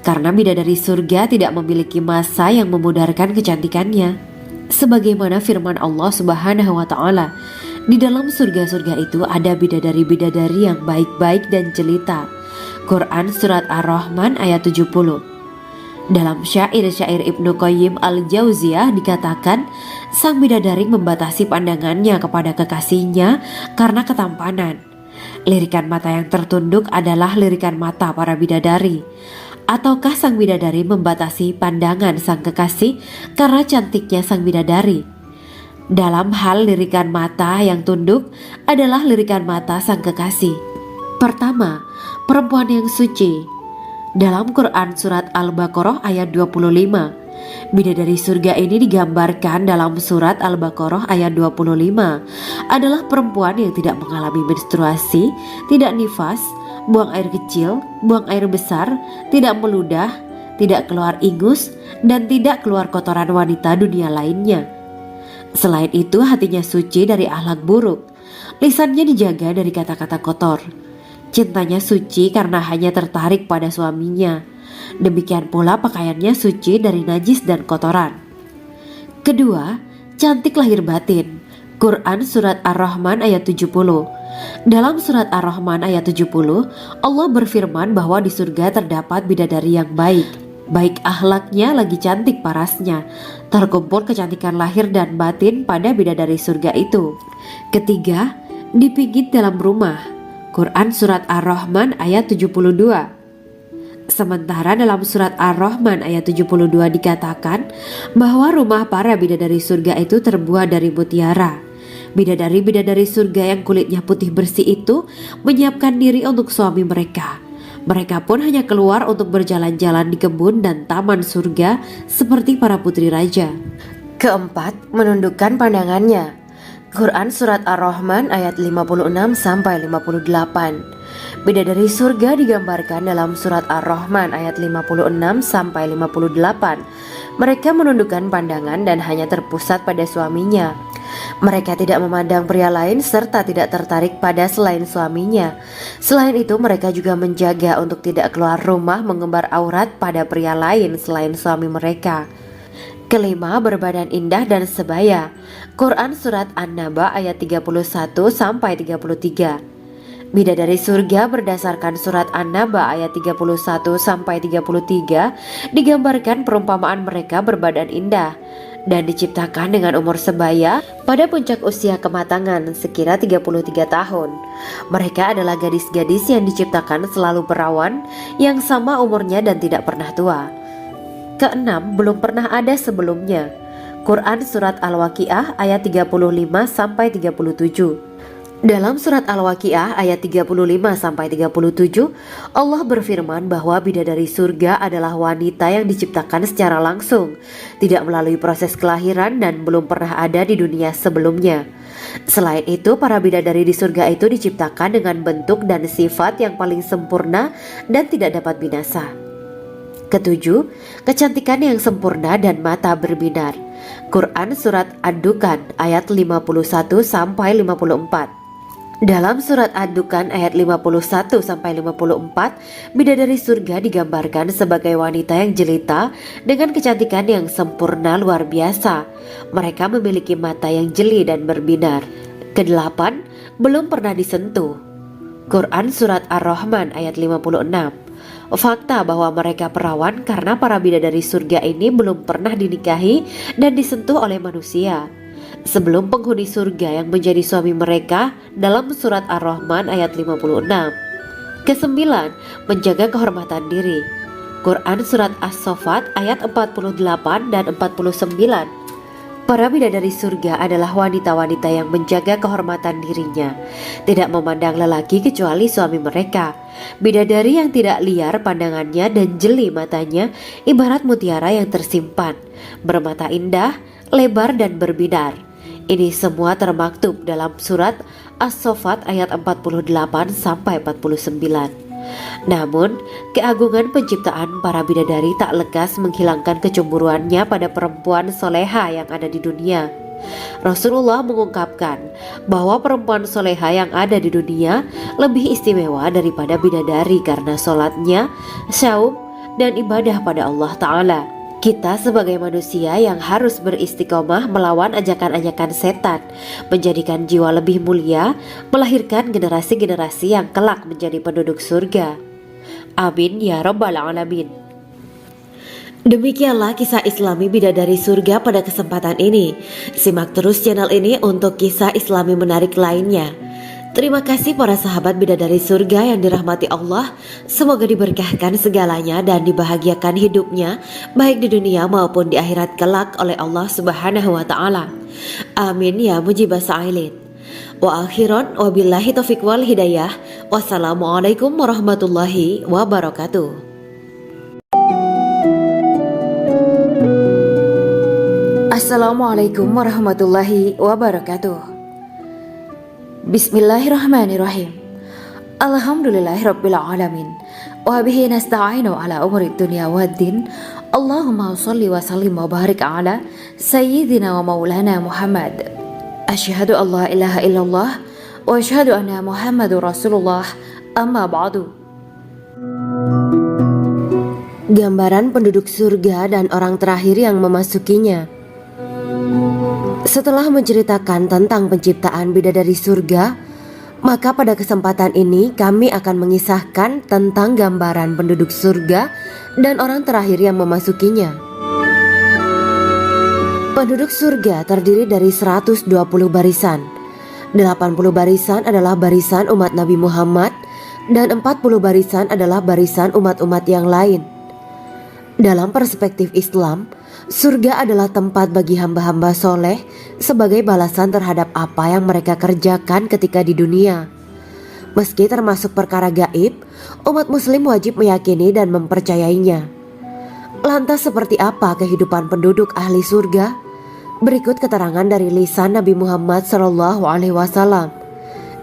Karena bidadari surga tidak memiliki masa yang memudarkan kecantikannya. Sebagaimana firman Allah Subhanahu wa Ta'ala, di dalam surga-surga itu ada bidadari-bidadari yang baik-baik dan jelita. Quran Surat Ar-Rahman ayat 70. Dalam syair-syair Ibnu Qayyim al-Jauziyah dikatakan, sang bidadari membatasi pandangannya kepada kekasihnya karena ketampanan. Lirikan mata yang tertunduk adalah lirikan mata para bidadari. Ataukah sang bidadari membatasi pandangan sang kekasih karena cantiknya sang bidadari? Dalam hal lirikan mata yang tunduk adalah lirikan mata sang kekasih. Pertama, perempuan yang suci. Dalam Quran Surat Al-Baqarah ayat 25, bidadari surga ini digambarkan dalam Surat Al-Baqarah ayat 25 adalah perempuan yang tidak mengalami menstruasi, tidak nifas, buang air kecil, buang air besar, tidak meludah, tidak keluar ingus, dan tidak keluar kotoran wanita dunia lainnya. Selain itu, hatinya suci dari akhlak buruk, lisannya dijaga dari kata-kata kotor. Cintanya suci karena hanya tertarik pada suaminya. Demikian pula pakaiannya suci dari najis dan kotoran. Kedua, cantik lahir batin. Quran Surat Ar-Rahman ayat 70. Dalam Surat Ar-Rahman ayat 70, Allah berfirman bahwa di surga terdapat bidadari yang baik. Baik akhlaknya lagi cantik parasnya. Terkumpul kecantikan lahir dan batin pada bidadari surga itu. Ketiga, dipijit dalam rumah. Quran Surat Ar-Rahman ayat 72. Sementara dalam Surat Ar-Rahman ayat 72 dikatakan bahwa rumah para bidadari surga itu terbuat dari mutiara. Bidadari-bidadari surga yang kulitnya putih bersih itu menyiapkan diri untuk suami mereka. Mereka pun hanya keluar untuk berjalan-jalan di kebun dan taman surga seperti para putri raja. Keempat, menundukkan pandangannya. Quran Surat Ar-Rahman ayat 56-58. Bidadari surga digambarkan dalam Surat Ar-Rahman ayat 56-58. Mereka menundukkan pandangan dan hanya terpusat pada suaminya. Mereka tidak memandang pria lain serta tidak tertarik pada selain suaminya. Selain itu, mereka juga menjaga untuk tidak keluar rumah mengembar aurat pada pria lain selain suami mereka. Kelima, berbadan indah dan sebaya. Quran Surat An-Naba ayat 31-33. Bidadari surga berdasarkan Surat An-Naba ayat 31-33 digambarkan perumpamaan mereka berbadan indah dan diciptakan dengan umur sebaya pada puncak usia kematangan sekira 33 tahun. Mereka adalah gadis-gadis yang diciptakan selalu perawan, yang sama umurnya dan tidak pernah tua. Keenam, belum pernah ada sebelumnya. Quran Surat Al-Waqiah ayat 35-37. Dalam Surat Al-Waqiah ayat 35-37, Allah berfirman bahwa bidadari surga adalah wanita yang diciptakan secara langsung, tidak melalui proses kelahiran dan belum pernah ada di dunia sebelumnya. Selain itu, para bidadari di surga itu diciptakan dengan bentuk dan sifat yang paling sempurna dan tidak dapat binasa. Ketujuh, kecantikan yang sempurna dan mata berbinar. Quran Surat Ad-Dukhan ayat 51-54. Dalam Surat Ad-Dukhan ayat 51-54, bidadari surga digambarkan sebagai wanita yang jelita dengan kecantikan yang sempurna luar biasa. Mereka memiliki mata yang jeli dan berbinar. Kedelapan, belum pernah disentuh. Quran Surat Ar-Rahman ayat 56. Fakta bahwa mereka perawan karena para bidadari surga ini belum pernah dinikahi dan disentuh oleh manusia sebelum penghuni surga yang menjadi suami mereka dalam Surat Ar-Rahman ayat 56. Kesembilan, menjaga kehormatan diri. Quran Surat As-Saffat ayat 48 dan 49. Para bidadari surga adalah wanita-wanita yang menjaga kehormatan dirinya, tidak memandang lelaki kecuali suami mereka. Bidadari yang tidak liar pandangannya dan jeli matanya ibarat mutiara yang tersimpan, bermata indah, lebar dan berbinar. Ini semua termaktub dalam Surat As-Saffat ayat 48-49. Namun, keagungan penciptaan para bidadari tak lekas menghilangkan kecemburuannya pada perempuan soleha yang ada di dunia. Rasulullah mengungkapkan bahwa perempuan soleha yang ada di dunia lebih istimewa daripada bidadari karena sholatnya, saum, dan ibadah pada Allah Ta'ala. Kita sebagai manusia yang harus beristiqomah melawan ajakan-ajakan setan, menjadikan jiwa lebih mulia, melahirkan generasi-generasi yang kelak menjadi penduduk surga. Amin ya Rabbal Alamin. Demikianlah kisah Islami bidadari surga pada kesempatan ini. Simak terus channel ini untuk kisah Islami menarik lainnya. Terima kasih para sahabat bidadari surga yang dirahmati Allah. Semoga diberkahkan segalanya dan dibahagiakan hidupnya, baik di dunia maupun di akhirat kelak oleh Allah Subhanahu wa Ta'ala. Amin ya mujibas sa'ilin. Wa akhiran wabillahi taufiq wal hidayah. Wassalamualaikum warahmatullahi wabarakatuh. Assalamualaikum warahmatullahi wabarakatuh. Bismillahirrahmanirrahim. Alhamdulillahirabbil alamin. Wa bihi nasta'inu ala umuri dunya waddin. Allahumma shalli wa sallim wa barik ala sayyidina wa maulana Muhammad. Asyhadu an la ilaha illallah wa asyhadu anna Muhammadur Rasulullah. Amma ba'du. Gambaran penduduk surga dan orang terakhir yang memasukinya. Setelah menceritakan tentang penciptaan bidadari surga, maka pada kesempatan ini kami akan mengisahkan tentang gambaran penduduk surga dan orang terakhir yang memasukinya. Penduduk surga terdiri dari 120 barisan. 80 barisan adalah barisan umat Nabi Muhammad dan 40 barisan adalah barisan umat-umat yang lain. Dalam perspektif Islam, surga adalah tempat bagi hamba-hamba soleh sebagai balasan terhadap apa yang mereka kerjakan ketika di dunia. Meski termasuk perkara gaib, umat muslim wajib meyakini dan mempercayainya. Lantas seperti apa kehidupan penduduk ahli surga? Berikut keterangan dari lisan Nabi Muhammad SAW,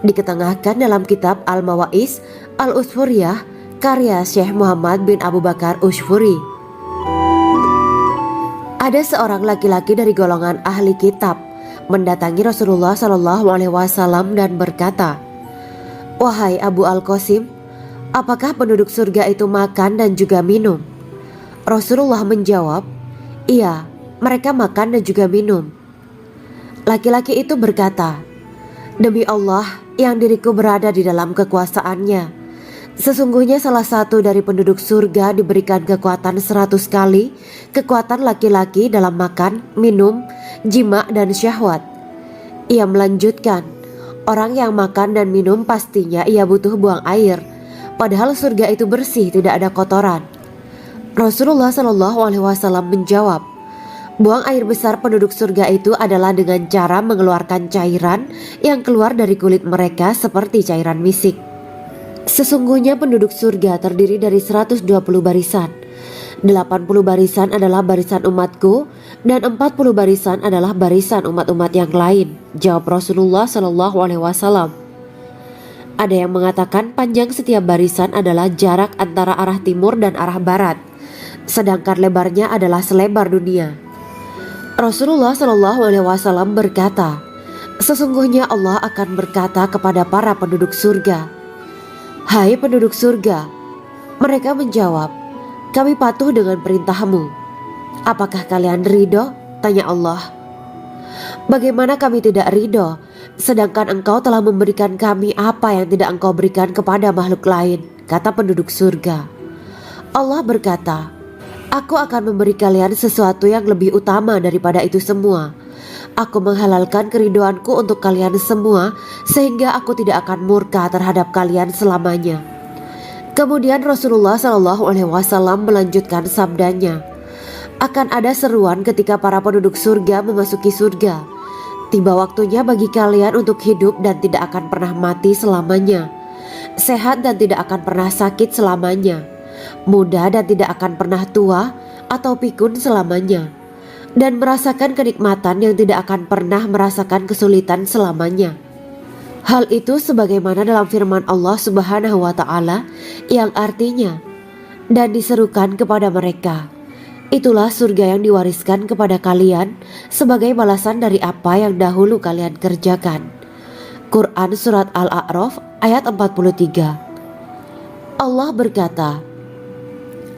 diketengahkan dalam kitab Al-Mawaiz Al-Usfuriyah karya Syekh Muhammad bin Abu Bakar Usfuri. Ada seorang laki-laki dari golongan ahli kitab mendatangi Rasulullah SAW dan berkata, "Wahai Abu Al-Qasim, apakah penduduk surga itu makan dan juga minum?" Rasulullah menjawab, "Iya, mereka makan dan juga minum." Laki-laki itu berkata, "Demi Allah yang diriku berada di dalam kekuasaannya, sesungguhnya salah satu dari penduduk surga diberikan kekuatan 100 kali kekuatan laki-laki dalam makan, minum, jima, dan syahwat." Ia melanjutkan, "Orang yang makan dan minum pastinya ia butuh buang air, padahal surga itu bersih, tidak ada kotoran." Rasulullah SAW menjawab, "Buang air besar penduduk surga itu adalah dengan cara mengeluarkan cairan yang keluar dari kulit mereka seperti cairan misik." Sesungguhnya penduduk surga terdiri dari 120 barisan. 80 barisan adalah barisan umatku dan 40 barisan adalah barisan umat-umat yang lain, jawab Rasulullah SAW. Ada yang mengatakan panjang setiap barisan adalah jarak antara arah timur dan arah barat, sedangkan lebarnya adalah selebar dunia. Rasulullah SAW berkata, "Sesungguhnya Allah akan berkata kepada para penduduk surga, 'Hai penduduk surga,' mereka menjawab, 'Kami patuh dengan perintahmu.' 'Apakah kalian ridho?' tanya Allah. 'Bagaimana kami tidak ridho, sedangkan engkau telah memberikan kami apa yang tidak engkau berikan kepada makhluk lain,' kata penduduk surga. Allah berkata, 'Aku akan memberi kalian sesuatu yang lebih utama daripada itu semua. Aku menghalalkan keridoanku untuk kalian semua sehingga aku tidak akan murka terhadap kalian selamanya.'" Kemudian Rasulullah SAW melanjutkan sabdanya, "Akan ada seruan ketika para penduduk surga memasuki surga. Tiba waktunya bagi kalian untuk hidup dan tidak akan pernah mati selamanya, sehat dan tidak akan pernah sakit selamanya, muda dan tidak akan pernah tua atau pikun selamanya, dan merasakan kenikmatan yang tidak akan pernah merasakan kesulitan selamanya." Hal itu sebagaimana dalam firman Allah Subhanahu wa taala yang artinya, dan diserukan kepada mereka, itulah surga yang diwariskan kepada kalian sebagai balasan dari apa yang dahulu kalian kerjakan. Quran Surat Al-A'raf ayat 43. Allah berkata,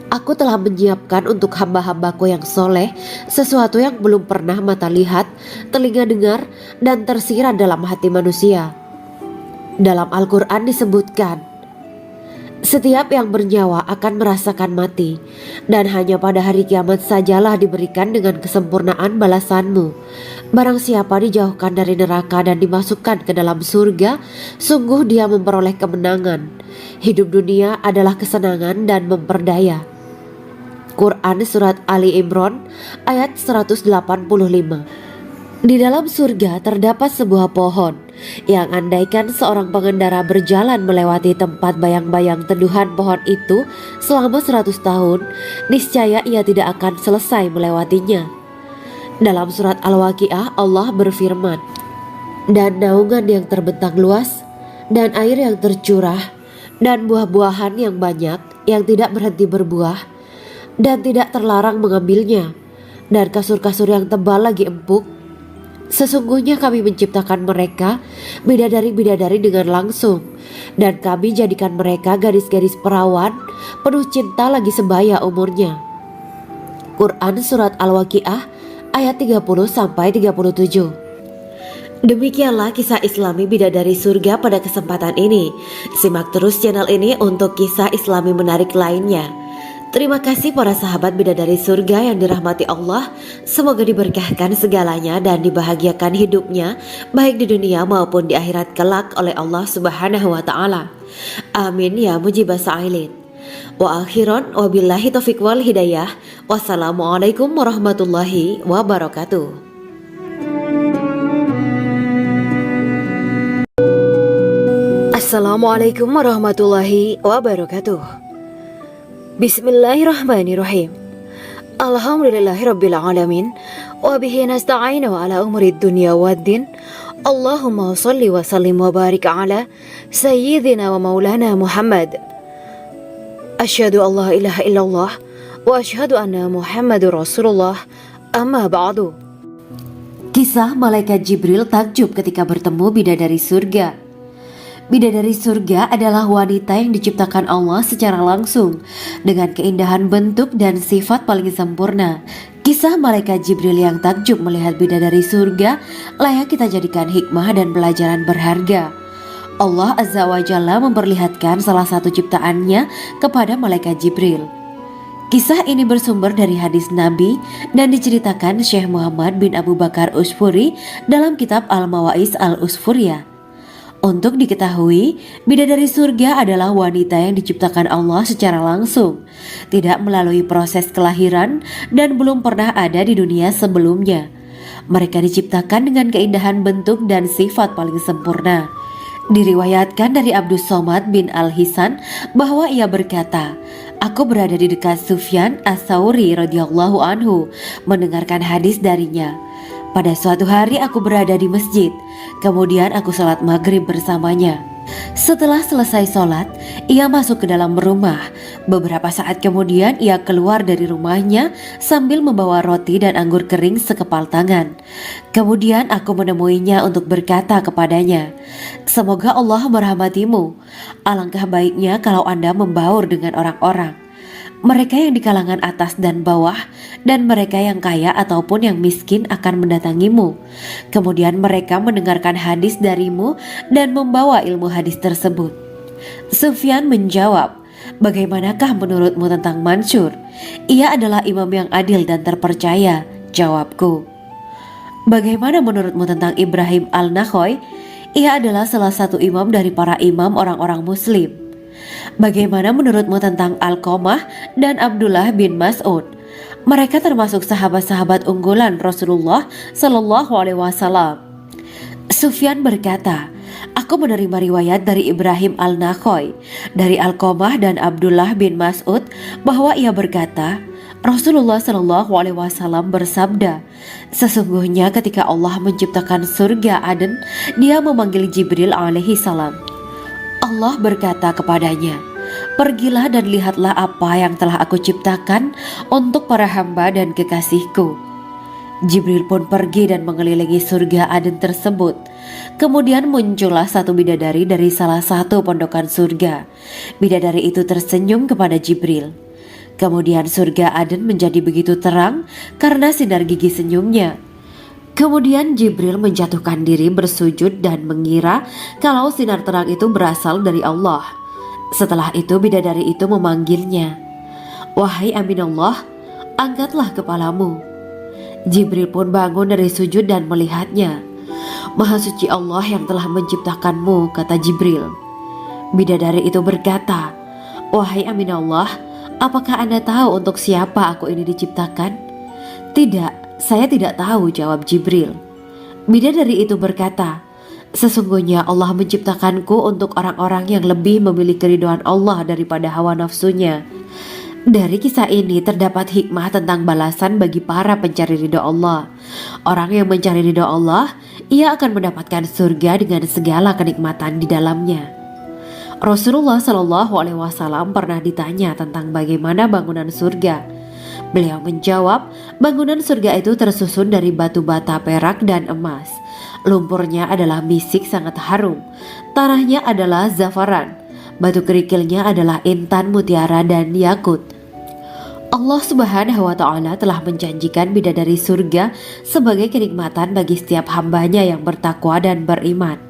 Aku telah menyiapkan untuk hamba-hambaku yang soleh sesuatu yang belum pernah mata lihat, telinga dengar, dan tersirat dalam hati manusia. Dalam Al-Quran disebutkan, setiap yang bernyawa akan merasakan mati, dan hanya pada hari kiamat sajalah diberikan dengan kesempurnaan balasanmu. Barang siapa dijauhkan dari neraka dan dimasukkan ke dalam surga, sungguh dia memperoleh kemenangan. Hidup dunia adalah kesenangan dan memperdaya. Quran Surat Ali Imran ayat 185. Di dalam surga terdapat sebuah pohon yang andaikan seorang pengendara berjalan melewati tempat bayang-bayang teduhan pohon itu selama 100 tahun, niscaya ia tidak akan selesai melewatinya. Dalam surat Al-Waqiah Allah berfirman, dan naungan yang terbentang luas, dan air yang tercurah, dan buah-buahan yang banyak yang tidak berhenti berbuah, dan tidak terlarang mengambilnya, dan kasur-kasur yang tebal lagi empuk. Sesungguhnya kami menciptakan mereka bidadari-bidadari dengan langsung, dan kami jadikan mereka gadis-gadis perawan penuh cinta lagi sebaya umurnya. Quran Surat Al-Waqiah ayat 30-37. Demikianlah kisah Islami bidadari surga pada kesempatan ini. Simak terus channel ini untuk kisah Islami menarik lainnya. Terima kasih para sahabat bidadari surga yang dirahmati Allah. Semoga diberkahkan segalanya dan dibahagiakan hidupnya baik di dunia maupun di akhirat kelak oleh Allah Subhanahu wa taala. Amin ya mujibas sa'ilin. Wa akhiran wabillahi taufiq wal hidayah. Wassalamualaikum warahmatullahi wabarakatuh. Assalamualaikum warahmatullahi wabarakatuh. Bismillahirrahmanirrahim. Alhamdulillahirabbil alamin wa bihi nasta'inu ala umuri dunya waddin. Allahumma shalli wa sallim wa barik ala sayyidina wa maulana Muhammad. Asyhadu an la ilaha illallah wa asyhadu anna Muhammadur Rasulullah. Amma ba'du. Kisah malaikat Jibril takjub ketika bertemu bidadari surga. Bidadari surga adalah wanita yang diciptakan Allah secara langsung dengan keindahan bentuk dan sifat paling sempurna. Kisah malaikat Jibril yang takjub melihat bidadari surga layak kita jadikan hikmah dan pelajaran berharga. Allah Azza wa Jalla memperlihatkan salah satu ciptaannya kepada malaikat Jibril. Kisah ini bersumber dari hadis Nabi dan diceritakan Syekh Muhammad bin Abu Bakar Usfuri dalam kitab Al-Mawaiz Al-Usfuriyah. Untuk diketahui, bidadari surga adalah wanita yang diciptakan Allah secara langsung, tidak melalui proses kelahiran dan belum pernah ada di dunia sebelumnya. Mereka diciptakan dengan keindahan bentuk dan sifat paling sempurna. Diriwayatkan dari Abdus Somad bin Al-Hisan bahwa ia berkata, aku berada di dekat Sufyan As-Sauri radhiyallahu anhu mendengarkan hadis darinya. Pada suatu hari aku berada di masjid, kemudian aku sholat maghrib bersamanya. Setelah selesai sholat, ia masuk ke dalam rumah. Beberapa saat kemudian ia keluar dari rumahnya sambil membawa roti dan anggur kering sekepal tangan. Kemudian aku menemuinya untuk berkata kepadanya, semoga Allah merahmatimu. Alangkah baiknya kalau Anda membaur dengan orang-orang, mereka yang di kalangan atas dan bawah, dan mereka yang kaya ataupun yang miskin akan mendatangimu. Kemudian mereka mendengarkan hadis darimu dan membawa ilmu hadis tersebut. Sufyan menjawab, bagaimanakah menurutmu tentang Mansur? Ia adalah imam yang adil dan terpercaya. Jawabku. Bagaimana menurutmu tentang Ibrahim Al-Nakhoy? Ia adalah salah satu imam dari para imam orang-orang muslim. Bagaimana menurutmu tentang Alqamah dan Abdullah bin Mas'ud? Mereka termasuk sahabat-sahabat unggulan Rasulullah Sallallahu Alaihi Wasallam. Sufyan berkata, aku menerima riwayat dari Ibrahim Al-Nakhoy, dari Alqamah dan Abdullah bin Mas'ud bahwa ia berkata, Rasulullah Shallallahu Alaihi Wasallam bersabda, sesungguhnya ketika Allah menciptakan surga Aden, Dia memanggil Jibril alaihi salam. Allah berkata kepadanya, pergilah dan lihatlah apa yang telah aku ciptakan untuk para hamba dan kekasihku. Jibril pun pergi dan mengelilingi surga Aden tersebut. Kemudian muncullah satu bidadari dari salah satu pondokan surga. Bidadari itu tersenyum kepada Jibril. Kemudian surga Aden menjadi begitu terang karena sinar gigi senyumnya. Kemudian Jibril menjatuhkan diri bersujud dan mengira kalau sinar terang itu berasal dari Allah. Setelah itu bidadari itu memanggilnya, wahai Aminullah, angkatlah kepalamu. Jibril pun bangun dari sujud dan melihatnya. Maha suci Allah yang telah menciptakanmu, kata Jibril. Bidadari itu berkata, wahai Aminullah, apakah Anda tahu untuk siapa aku ini diciptakan? Tidak, saya tidak tahu, jawab Jibril. Bidadari itu berkata, sesungguhnya Allah menciptakanku untuk orang-orang yang lebih memilih keridhaan Allah daripada hawa nafsunya. Dari kisah ini terdapat hikmah tentang balasan bagi para pencari ridho Allah. Orang yang mencari ridho Allah, ia akan mendapatkan surga dengan segala kenikmatan di dalamnya. Rasulullah Shallallahu Alaihi Wasallam pernah ditanya tentang bagaimana bangunan surga. Beliau menjawab, bangunan surga itu tersusun dari batu bata, perak, dan emas. Lumpurnya adalah misik sangat harum, tanahnya adalah zafaran, batu kerikilnya adalah intan, mutiara, dan yakut. Allah Subhanahu wa Ta'ala telah menjanjikan bidadari surga sebagai kenikmatan bagi setiap hambanya yang bertakwa dan beriman.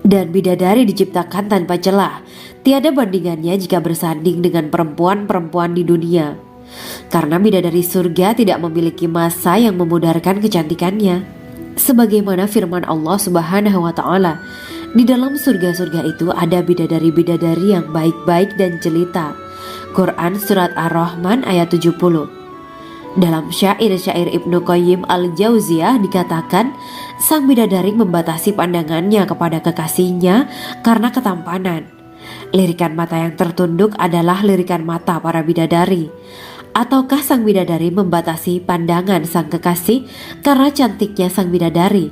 Dan bidadari diciptakan tanpa celah, tiada bandingannya jika bersanding dengan perempuan-perempuan di dunia. Karena bidadari surga tidak memiliki masa yang memudarkan kecantikannya. Sebagaimana firman Allah Subhanahu wa Ta'ala, di dalam surga-surga itu ada bidadari-bidadari yang baik-baik dan jelita. Quran Surat Ar-Rahman ayat 70. Dalam syair-syair Ibnu Qayyim al-Jauziyah dikatakan, sang bidadari membatasi pandangannya kepada kekasihnya karena ketampanan. Lirikan mata yang tertunduk adalah lirikan mata para bidadari. Ataukah sang bidadari membatasi pandangan sang kekasih karena cantiknya sang bidadari?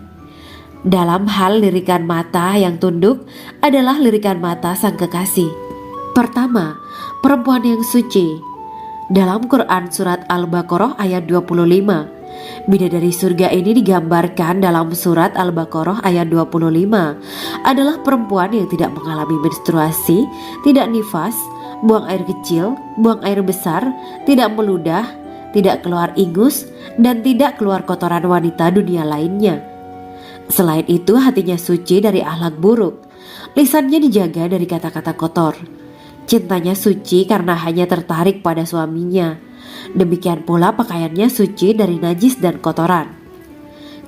Dalam hal lirikan mata yang tunduk adalah lirikan mata sang kekasih. Pertama, perempuan yang suci. Dalam Quran Surat Al-Baqarah ayat 25, bidadari surga ini digambarkan dalam Surat Al-Baqarah ayat 25 adalah perempuan yang tidak mengalami menstruasi, tidak nifas, buang air kecil, buang air besar, tidak meludah, tidak keluar ingus, dan tidak keluar kotoran wanita dunia lainnya. Selain itu, hatinya suci dari akhlak buruk, lisannya dijaga dari kata-kata kotor. Cintanya suci karena hanya tertarik pada suaminya. Demikian pula pakaiannya suci dari najis dan kotoran.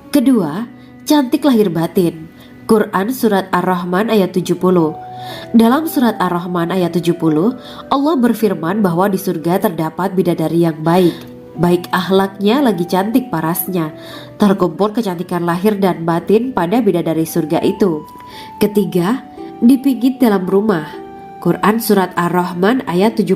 Kedua, cantik lahir batin. Quran Surat Ar-Rahman ayat 70. Dalam Surat Ar-Rahman ayat 70, Allah berfirman bahwa di surga terdapat bidadari yang baik. Baik akhlaknya lagi cantik parasnya. Terkumpul kecantikan lahir dan batin pada bidadari surga itu. Ketiga, dipijit dalam rumah. Quran Surat Ar-Rahman ayat 72.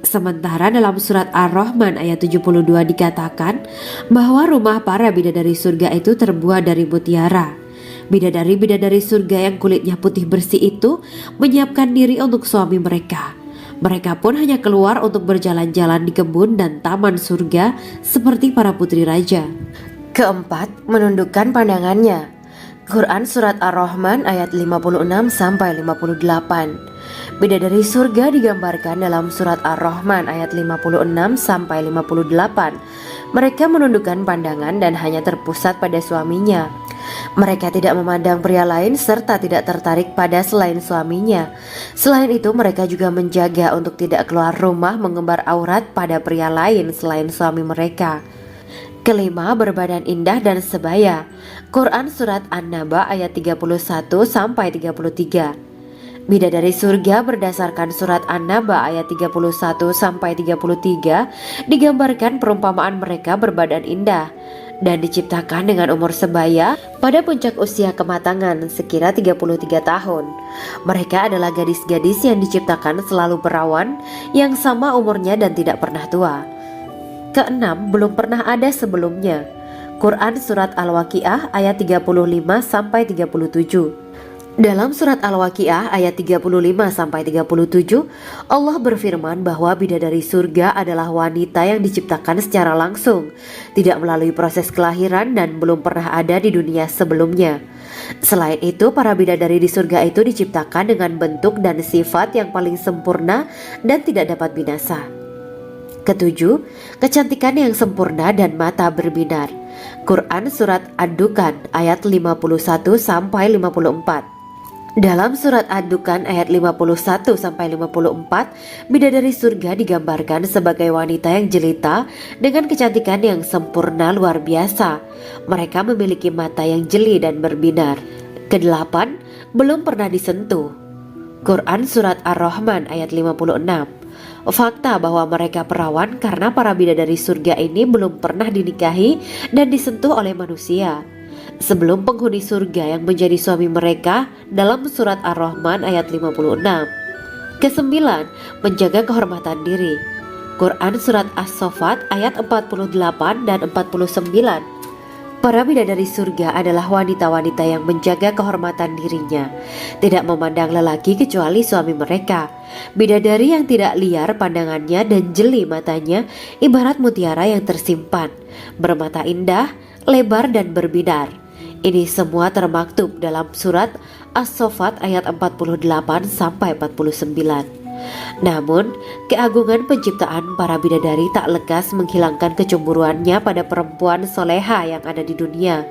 Sementara dalam Surat Ar-Rahman ayat 72 dikatakan bahwa rumah para bidadari surga itu terbuat dari mutiara. Bidadari-bidadari surga yang kulitnya putih bersih itu menyiapkan diri untuk suami mereka. Mereka pun hanya keluar untuk berjalan-jalan di kebun dan taman surga seperti para putri raja. Keempat, menundukkan pandangannya. Quran Surat Ar-Rahman ayat 56-58. Bidadari surga digambarkan dalam Surat Ar-Rahman ayat 56-58. Mereka menundukkan pandangan dan hanya terpusat pada suaminya. Mereka tidak memandang pria lain serta tidak tertarik pada selain suaminya. Selain itu, mereka juga menjaga untuk tidak keluar rumah mengembar aurat pada pria lain selain suami mereka. Kelima, berbadan indah dan sebaya. Quran Surat An-Naba ayat 31-33. Bidadari surga berdasarkan Surat An-Naba ayat 31-33 digambarkan perumpamaan mereka berbadan indah. dan diciptakan dengan umur sebaya pada puncak usia kematangan sekira 33 tahun. Mereka adalah gadis-gadis yang diciptakan selalu perawan, yang sama umurnya dan tidak pernah tua. Keenam, belum pernah ada sebelumnya. Quran Surat Al-Waqiah ayat 35-37. Dalam surat Al-Waqiah ayat 35-37, Allah berfirman bahwa bidadari surga adalah wanita yang diciptakan secara langsung, tidak melalui proses kelahiran dan belum pernah ada di dunia sebelumnya. Selain itu, para bidadari di surga itu diciptakan dengan bentuk dan sifat yang paling sempurna dan tidak dapat binasa. Ketujuh, kecantikan yang sempurna dan mata berbinar. Quran Surat Ad-Dukhan ayat 51-54. Dalam surat Ad-Dukhan ayat 51-54, bidadari surga digambarkan sebagai wanita yang jelita dengan kecantikan yang sempurna luar biasa. Mereka memiliki mata yang jeli dan berbinar. Kedelapan, belum pernah disentuh. Quran Surat Ar-Rahman ayat 56. Fakta bahwa mereka perawan karena para bidadari surga ini belum pernah dinikahi dan disentuh oleh manusia sebelum penghuni surga yang menjadi suami mereka dalam surat Ar-Rahman ayat 56. Kesembilan, menjaga kehormatan diri. Quran Surat As-Saffat ayat 48 dan 49. Para bidadari surga adalah wanita-wanita yang menjaga kehormatan dirinya, tidak memandang lelaki kecuali suami mereka. Bidadari yang tidak liar pandangannya dan jeli matanya ibarat mutiara yang tersimpan, bermata indah, lebar dan berbinar. Ini semua termaktub dalam surat As-Saffat ayat 48-49. Namun, keagungan penciptaan para bidadari tak lekas menghilangkan kecemburuannya pada perempuan soleha yang ada di dunia.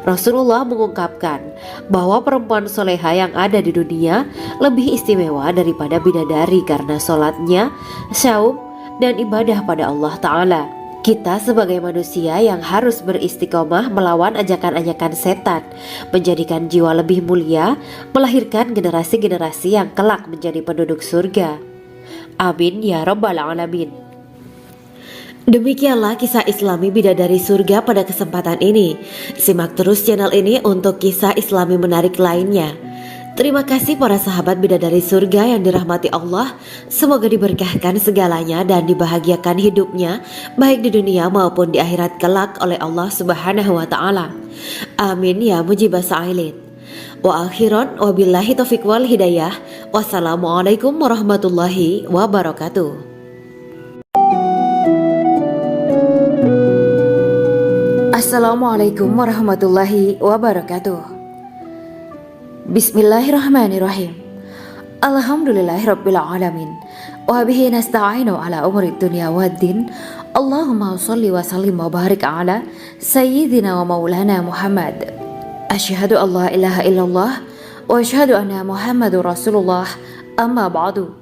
Rasulullah mengungkapkan bahwa perempuan soleha yang ada di dunia lebih istimewa daripada bidadari karena sholatnya, syaum, dan ibadah pada Allah Ta'ala. Kita sebagai manusia yang harus beristiqomah melawan ajakan-ajakan setan, menjadikan jiwa lebih mulia, melahirkan generasi-generasi yang kelak menjadi penduduk surga. Amin ya Rabbal Alamin. Demikianlah kisah Islami bidadari surga pada kesempatan ini. Simak terus channel ini untuk kisah Islami menarik lainnya. Terima kasih para sahabat bidadari surga yang dirahmati Allah. Semoga diberkahkan segalanya dan dibahagiakan hidupnya baik di dunia maupun di akhirat kelak oleh Allah Subhanahu wa taala. Amin ya mujibah sa'ilin. Wa akhiran wabillahi taufiq wal hidayah. Wassalamualaikum warahmatullahi wabarakatuh. Assalamualaikum warahmatullahi wabarakatuh. Bismillahirrahmanirrahim. Alhamdulillahirabbil alamin. Wa bihi nasta'inu ala umuri dunya waddin. Allahumma shalli wa sallim wa barik ala sayyidina wa maulana Muhammad. Asyhadu an la ilaha illallah wa asyhadu anna Muhammadur Rasulullah. Amma ba'du.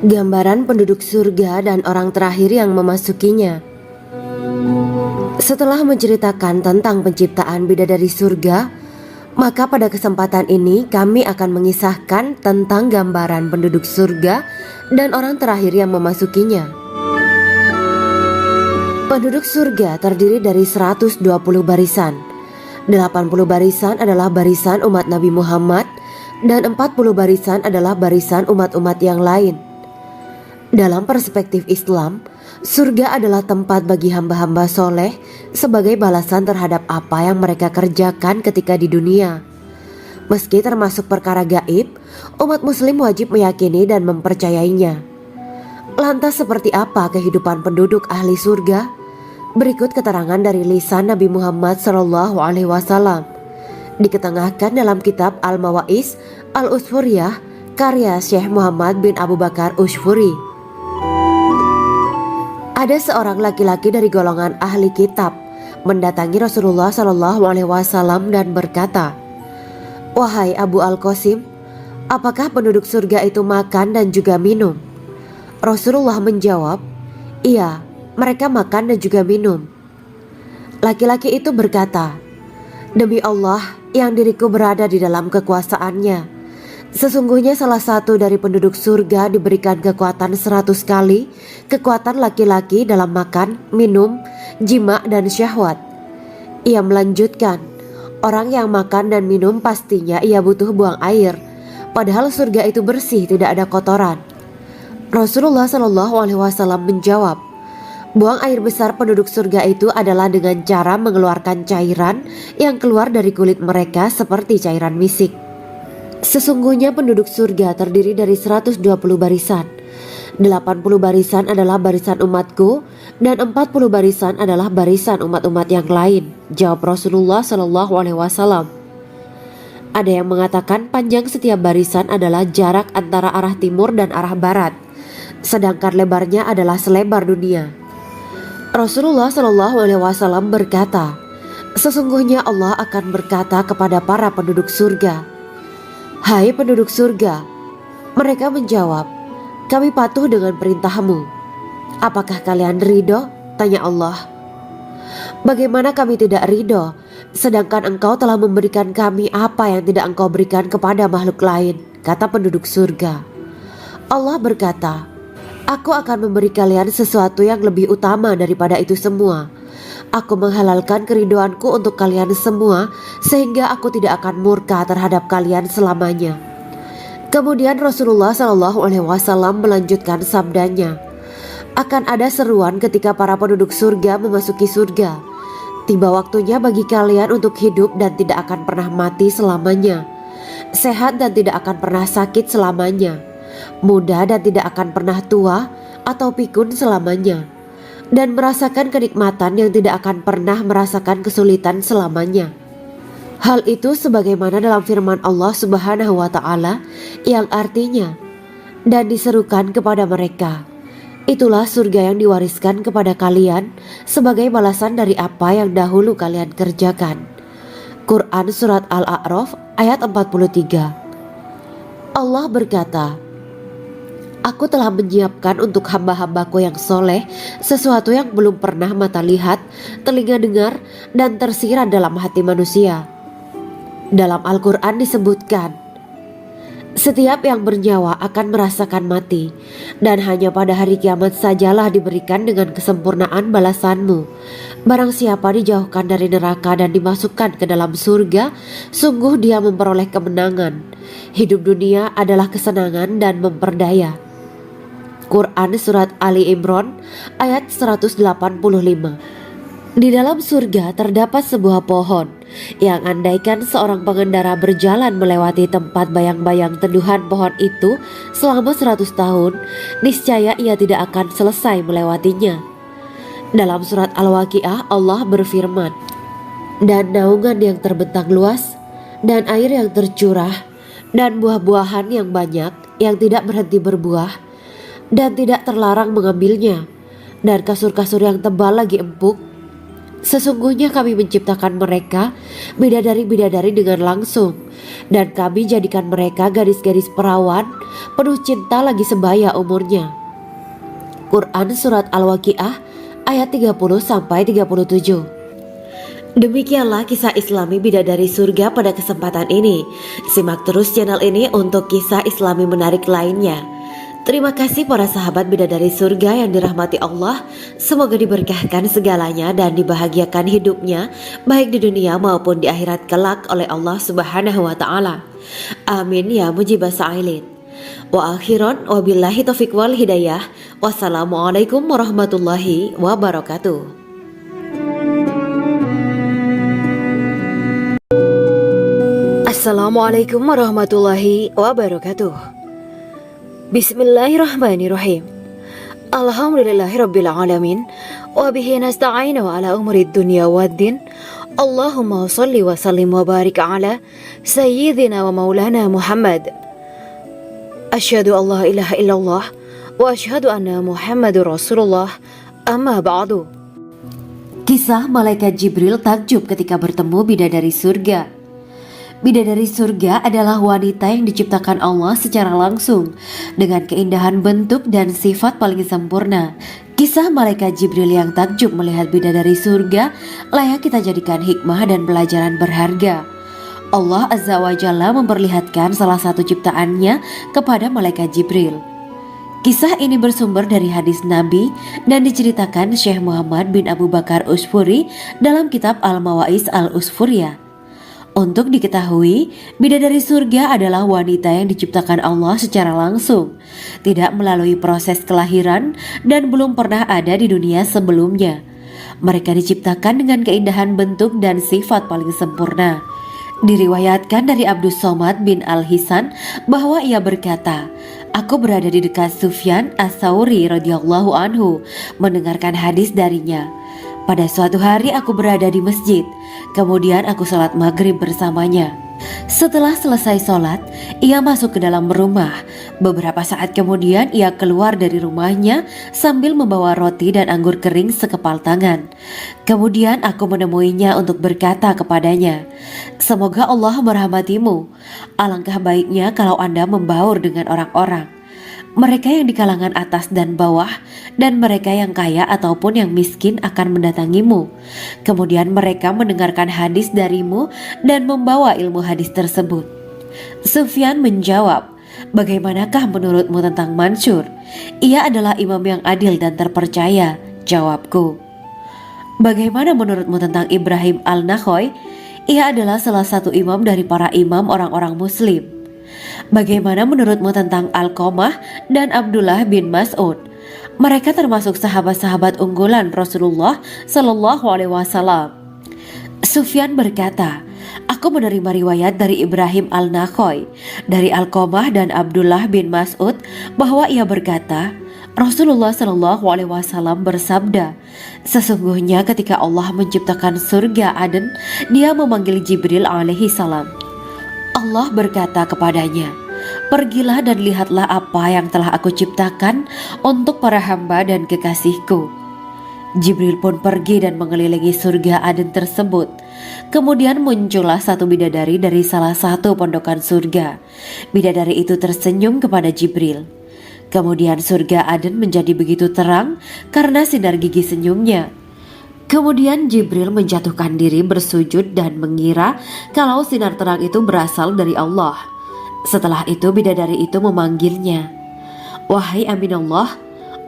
Gambaran penduduk surga dan orang terakhir yang memasukinya. Setelah menceritakan tentang penciptaan bidadari surga, maka pada kesempatan ini kami akan mengisahkan tentang gambaran penduduk surga dan orang terakhir yang memasukinya. Penduduk surga terdiri dari 120 barisan. 80 barisan adalah barisan umat Nabi Muhammad dan 40 barisan adalah barisan umat-umat yang lain. Dalam perspektif Islam, surga adalah tempat bagi hamba-hamba soleh sebagai balasan terhadap apa yang mereka kerjakan ketika di dunia. Meski termasuk perkara gaib, umat muslim wajib meyakini dan mempercayainya. Lantas seperti apa kehidupan penduduk ahli surga? Berikut keterangan dari lisan Nabi Muhammad SAW, diketengahkan dalam kitab Al-Mawa'is Al-Usfuriyah karya Syekh Muhammad bin Abu Bakar Usfuri. Ada seorang laki-laki dari golongan ahli kitab mendatangi Rasulullah SAW dan berkata, "Wahai Abu Al-Qasim, apakah penduduk surga itu makan dan juga minum?" Rasulullah menjawab, "Iya, mereka makan dan juga minum." Laki-laki itu berkata, "Demi Allah yang diriku berada di dalam kekuasaannya, Sesungguhnya salah satu dari penduduk surga diberikan kekuatan 100 kali kekuatan laki-laki dalam makan, minum, jima, dan syahwat. Ia melanjutkan, orang yang makan dan minum pastinya ia butuh buang air, padahal surga itu bersih, tidak ada kotoran. Rasulullah Shallallahu Alaihi Wasallam menjawab, buang air besar penduduk surga itu adalah dengan cara mengeluarkan cairan yang keluar dari kulit mereka seperti cairan misik. Sesungguhnya penduduk surga terdiri dari 120 barisan. 80 barisan adalah barisan umatku dan 40 barisan adalah barisan umat-umat yang lain, jawab Rasulullah Shallallahu Alaihi Wasallam. Ada yang mengatakan panjang setiap barisan adalah jarak antara arah timur dan arah barat, sedangkan lebarnya adalah selebar dunia. Rasulullah Shallallahu Alaihi Wasallam berkata, sesungguhnya Allah akan berkata kepada para penduduk surga, hai penduduk surga. Mereka menjawab, kami patuh dengan perintahmu. Apakah kalian ridho? Tanya Allah. Bagaimana kami tidak ridho, sedangkan engkau telah memberikan kami apa yang tidak engkau berikan kepada makhluk lain, kata penduduk surga. Allah berkata, aku akan memberi kalian sesuatu yang lebih utama daripada itu semua. Aku menghalalkan keridoanku untuk kalian semua, sehingga aku tidak akan murka terhadap kalian selamanya. Kemudian Rasulullah Shallallahu Alaihi Wasallam melanjutkan sabdanya, akan ada seruan ketika para penduduk surga memasuki surga. Tiba waktunya bagi kalian untuk hidup dan tidak akan pernah mati selamanya, sehat dan tidak akan pernah sakit selamanya, muda dan tidak akan pernah tua atau pikun selamanya, dan merasakan kenikmatan yang tidak akan pernah merasakan kesulitan selamanya. Hal itu sebagaimana dalam firman Allah Subhanahu wa Ta'ala yang artinya, dan diserukan kepada mereka, itulah surga yang diwariskan kepada kalian sebagai balasan dari apa yang dahulu kalian kerjakan. Quran Surat Al-A'raf ayat 43. Allah berkata, aku telah menyiapkan untuk hamba-hambaku yang soleh sesuatu yang belum pernah mata lihat, telinga dengar, dan tersirat dalam hati manusia. Dalam Al-Quran disebutkan, setiap yang bernyawa akan merasakan mati, dan hanya pada hari kiamat sajalah diberikan dengan kesempurnaan balasanmu. Barang siapa dijauhkan dari neraka dan dimasukkan ke dalam surga, sungguh dia memperoleh kemenangan. Hidup dunia adalah kesenangan dan memperdaya. Quran Surat Ali Imran ayat 185. Di dalam surga terdapat sebuah pohon yang andaikan seorang pengendara berjalan melewati tempat bayang-bayang teduhan pohon itu selama 100 tahun, niscaya ia tidak akan selesai melewatinya. Dalam surat Al-Waqiah Allah berfirman, dan naungan yang terbentang luas, dan air yang tercurah, dan buah-buahan yang banyak yang tidak berhenti berbuah, dan tidak terlarang mengambilnya, dan kasur-kasur yang tebal lagi empuk. Sesungguhnya kami menciptakan mereka bidadari-bidadari dengan langsung, dan kami jadikan mereka gadis-gadis perawan penuh cinta lagi sebaya umurnya. Quran Surat Al-Waqiah ayat 30-37. Demikianlah kisah Islami bidadari surga pada kesempatan ini. Simak terus channel ini untuk kisah Islami menarik lainnya. Terima kasih para sahabat bidadari surga yang dirahmati Allah. Semoga diberkahkan segalanya dan dibahagiakan hidupnya, baik di dunia maupun di akhirat kelak oleh Allah Subhanahu wa Ta'ala. Amin ya mujibah sa'ilin. Wa akhiran wabillahi taufiq wal hidayah. Wassalamualaikum warahmatullahi wabarakatuh. Assalamualaikum warahmatullahi wabarakatuh. Bismillahirrahmanirrahim. Alhamdulillahirabbil alamin wa bihi nasta'inu ala umuri dunya waddin. Allahumma shalli wa sallim wa barik ala sayyidina wa maulana Muhammad. Asyhadu an la ilaha illallah wa asyhadu anna Muhammadur Rasulullah. Amma ba'du. Kisah malaikat Jibril takjub ketika bertemu bidadari surga. Bidadari surga adalah wanita yang diciptakan Allah secara langsung dengan keindahan bentuk dan sifat paling sempurna. Kisah malaikat Jibril yang takjub melihat bidadari surga layak kita jadikan hikmah dan pelajaran berharga. Allah Azza wa Jalla memperlihatkan salah satu ciptaannya kepada malaikat Jibril. Kisah ini bersumber dari hadis Nabi dan diceritakan Syekh Muhammad bin Abu Bakar Usfuri dalam kitab Al-Mawaiz Al-Usfuriyah. Untuk diketahui, bidadari surga adalah wanita yang diciptakan Allah secara langsung, tidak melalui proses kelahiran dan belum pernah ada di dunia sebelumnya. Mereka diciptakan dengan keindahan bentuk dan sifat paling sempurna. Diriwayatkan dari Abdus Somad bin Al-Hisan bahwa ia berkata, "Aku berada di dekat Sufyan As-Sauri radhiyallahu anhu mendengarkan hadis darinya. Pada suatu hari aku berada di masjid, kemudian aku sholat maghrib bersamanya. Setelah selesai sholat, ia masuk ke dalam rumah. Beberapa saat kemudian ia keluar dari rumahnya sambil membawa roti dan anggur kering sekepal tangan. Kemudian aku menemuinya untuk berkata kepadanya, 'Semoga Allah merahmatimu. Alangkah baiknya kalau Anda membaur dengan orang-orang. Mereka yang di kalangan atas dan bawah, dan mereka yang kaya ataupun yang miskin akan mendatangimu. Kemudian mereka mendengarkan hadis darimu dan membawa ilmu hadis tersebut.' Sufyan menjawab, 'Bagaimanakah menurutmu tentang Mansur? Ia adalah imam yang adil dan terpercaya.' Jawabku, 'Bagaimana menurutmu tentang Ibrahim Al-Nakhoy? Ia adalah salah satu imam dari para imam orang-orang muslim.' 'Bagaimana menurutmu tentang Alqamah dan Abdullah bin Mas'ud? Mereka termasuk sahabat-sahabat unggulan Rasulullah Sallallahu Alaihi Wasallam.' Sufyan berkata, 'Aku menerima riwayat dari Ibrahim Al-Nakhoy, dari Alqamah dan Abdullah bin Mas'ud bahwa ia berkata, Rasulullah Sallallahu Alaihi Wasallam bersabda, sesungguhnya ketika Allah menciptakan surga Aden, Dia memanggil Jibril alaihi salam. Allah berkata kepadanya, pergilah dan lihatlah apa yang telah aku ciptakan untuk para hamba dan kekasihku. Jibril pun pergi dan mengelilingi surga Aden tersebut. Kemudian muncullah satu bidadari dari salah satu pondokan surga. Bidadari itu tersenyum kepada Jibril. Kemudian surga Aden menjadi begitu terang karena sinar gigi senyumnya. Kemudian Jibril menjatuhkan diri bersujud dan mengira kalau sinar terang itu berasal dari Allah. Setelah itu bidadari itu memanggilnya, wahai Aminullah,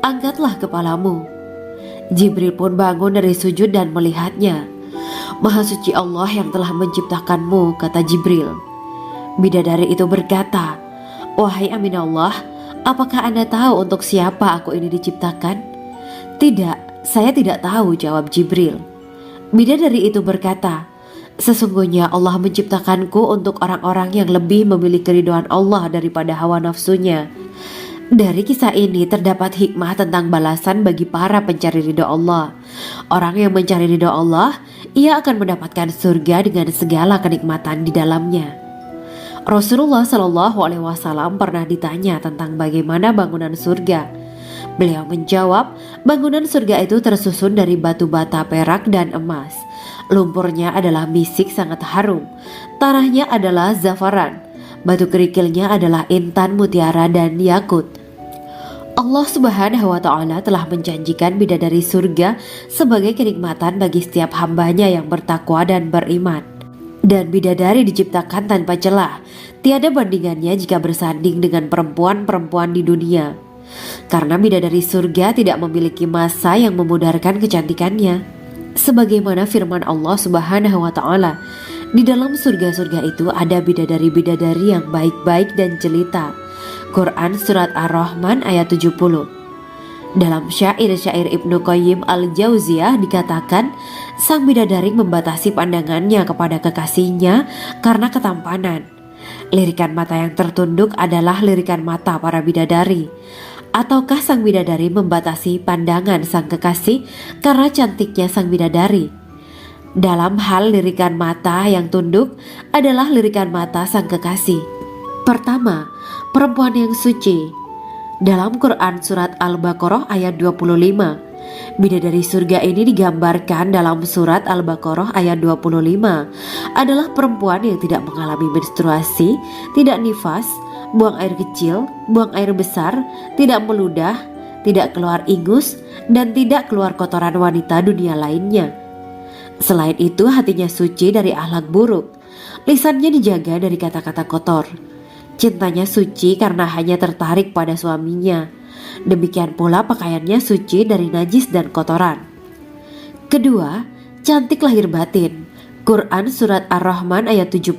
angkatlah kepalamu. Jibril pun bangun dari sujud dan melihatnya. Maha suci Allah yang telah menciptakanmu, kata Jibril. Bidadari itu berkata, wahai Aminullah, apakah Anda tahu untuk siapa aku ini diciptakan? Tidak. Saya tidak tahu, jawab Jibril. Bidadari itu berkata, sesungguhnya Allah menciptakanku untuk orang-orang yang lebih memilih keridhaan Allah daripada hawa nafsunya. Dari kisah ini terdapat hikmah tentang balasan bagi para pencari ridha Allah. Orang yang mencari ridha Allah, ia akan mendapatkan surga dengan segala kenikmatan di dalamnya. Rasulullah Shallallahu Alaihi Wasallam pernah ditanya tentang bagaimana bangunan surga. Beliau menjawab, bangunan surga itu tersusun dari batu bata, perak, dan emas. Lumpurnya adalah misik sangat harum. Tanahnya adalah zafaran. Batu kerikilnya adalah intan, mutiara, dan yakut. Allah Subhanahu wa Ta'ala telah menjanjikan bidadari surga sebagai kenikmatan bagi setiap hambanya yang bertakwa dan beriman. Dan bidadari diciptakan tanpa celah. Tiada bandingannya jika bersanding dengan perempuan-perempuan di dunia. Karena bidadari surga tidak memiliki masa yang memudarkan kecantikannya. Sebagaimana firman Allah Subhanahu wa Ta'ala, di dalam surga-surga itu ada bidadari-bidadari yang baik-baik dan jelita. Quran Surat Ar-Rahman ayat 70. Dalam syair-syair Ibnu Qayyim Al-Jauziyah dikatakan, sang bidadari membatasi pandangannya kepada kekasihnya karena ketampanan. Lirikan mata yang tertunduk adalah lirikan mata para bidadari. Ataukah sang bidadari membatasi pandangan sang kekasih karena cantiknya sang bidadari? Dalam hal lirikan mata yang tunduk adalah lirikan mata sang kekasih. Pertama, perempuan yang suci. Dalam Quran Surat Al-Baqarah ayat 25, bidadari surga ini digambarkan dalam Surat Al-Baqarah ayat 25 adalah perempuan yang tidak mengalami menstruasi, tidak nifas, buang air kecil, buang air besar, tidak meludah, tidak keluar ingus, dan tidak keluar kotoran wanita dunia lainnya. Selain itu hatinya suci dari akhlak buruk. Lisannya dijaga dari kata-kata kotor. Cintanya suci karena hanya tertarik pada suaminya. Demikian pula pakaiannya suci dari najis dan kotoran. Kedua, cantik lahir batin. Quran Surat Ar-Rahman ayat 70.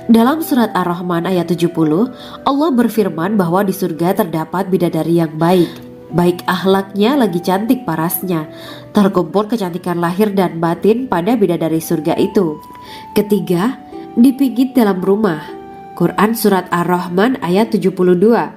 Dalam Surat Ar-Rahman ayat 70, Allah berfirman bahwa di surga terdapat bidadari yang baik. Baik akhlaknya lagi cantik parasnya. Terkumpul kecantikan lahir dan batin pada bidadari surga itu. Ketiga, dipijit dalam rumah. Quran Surat Ar-Rahman ayat 72.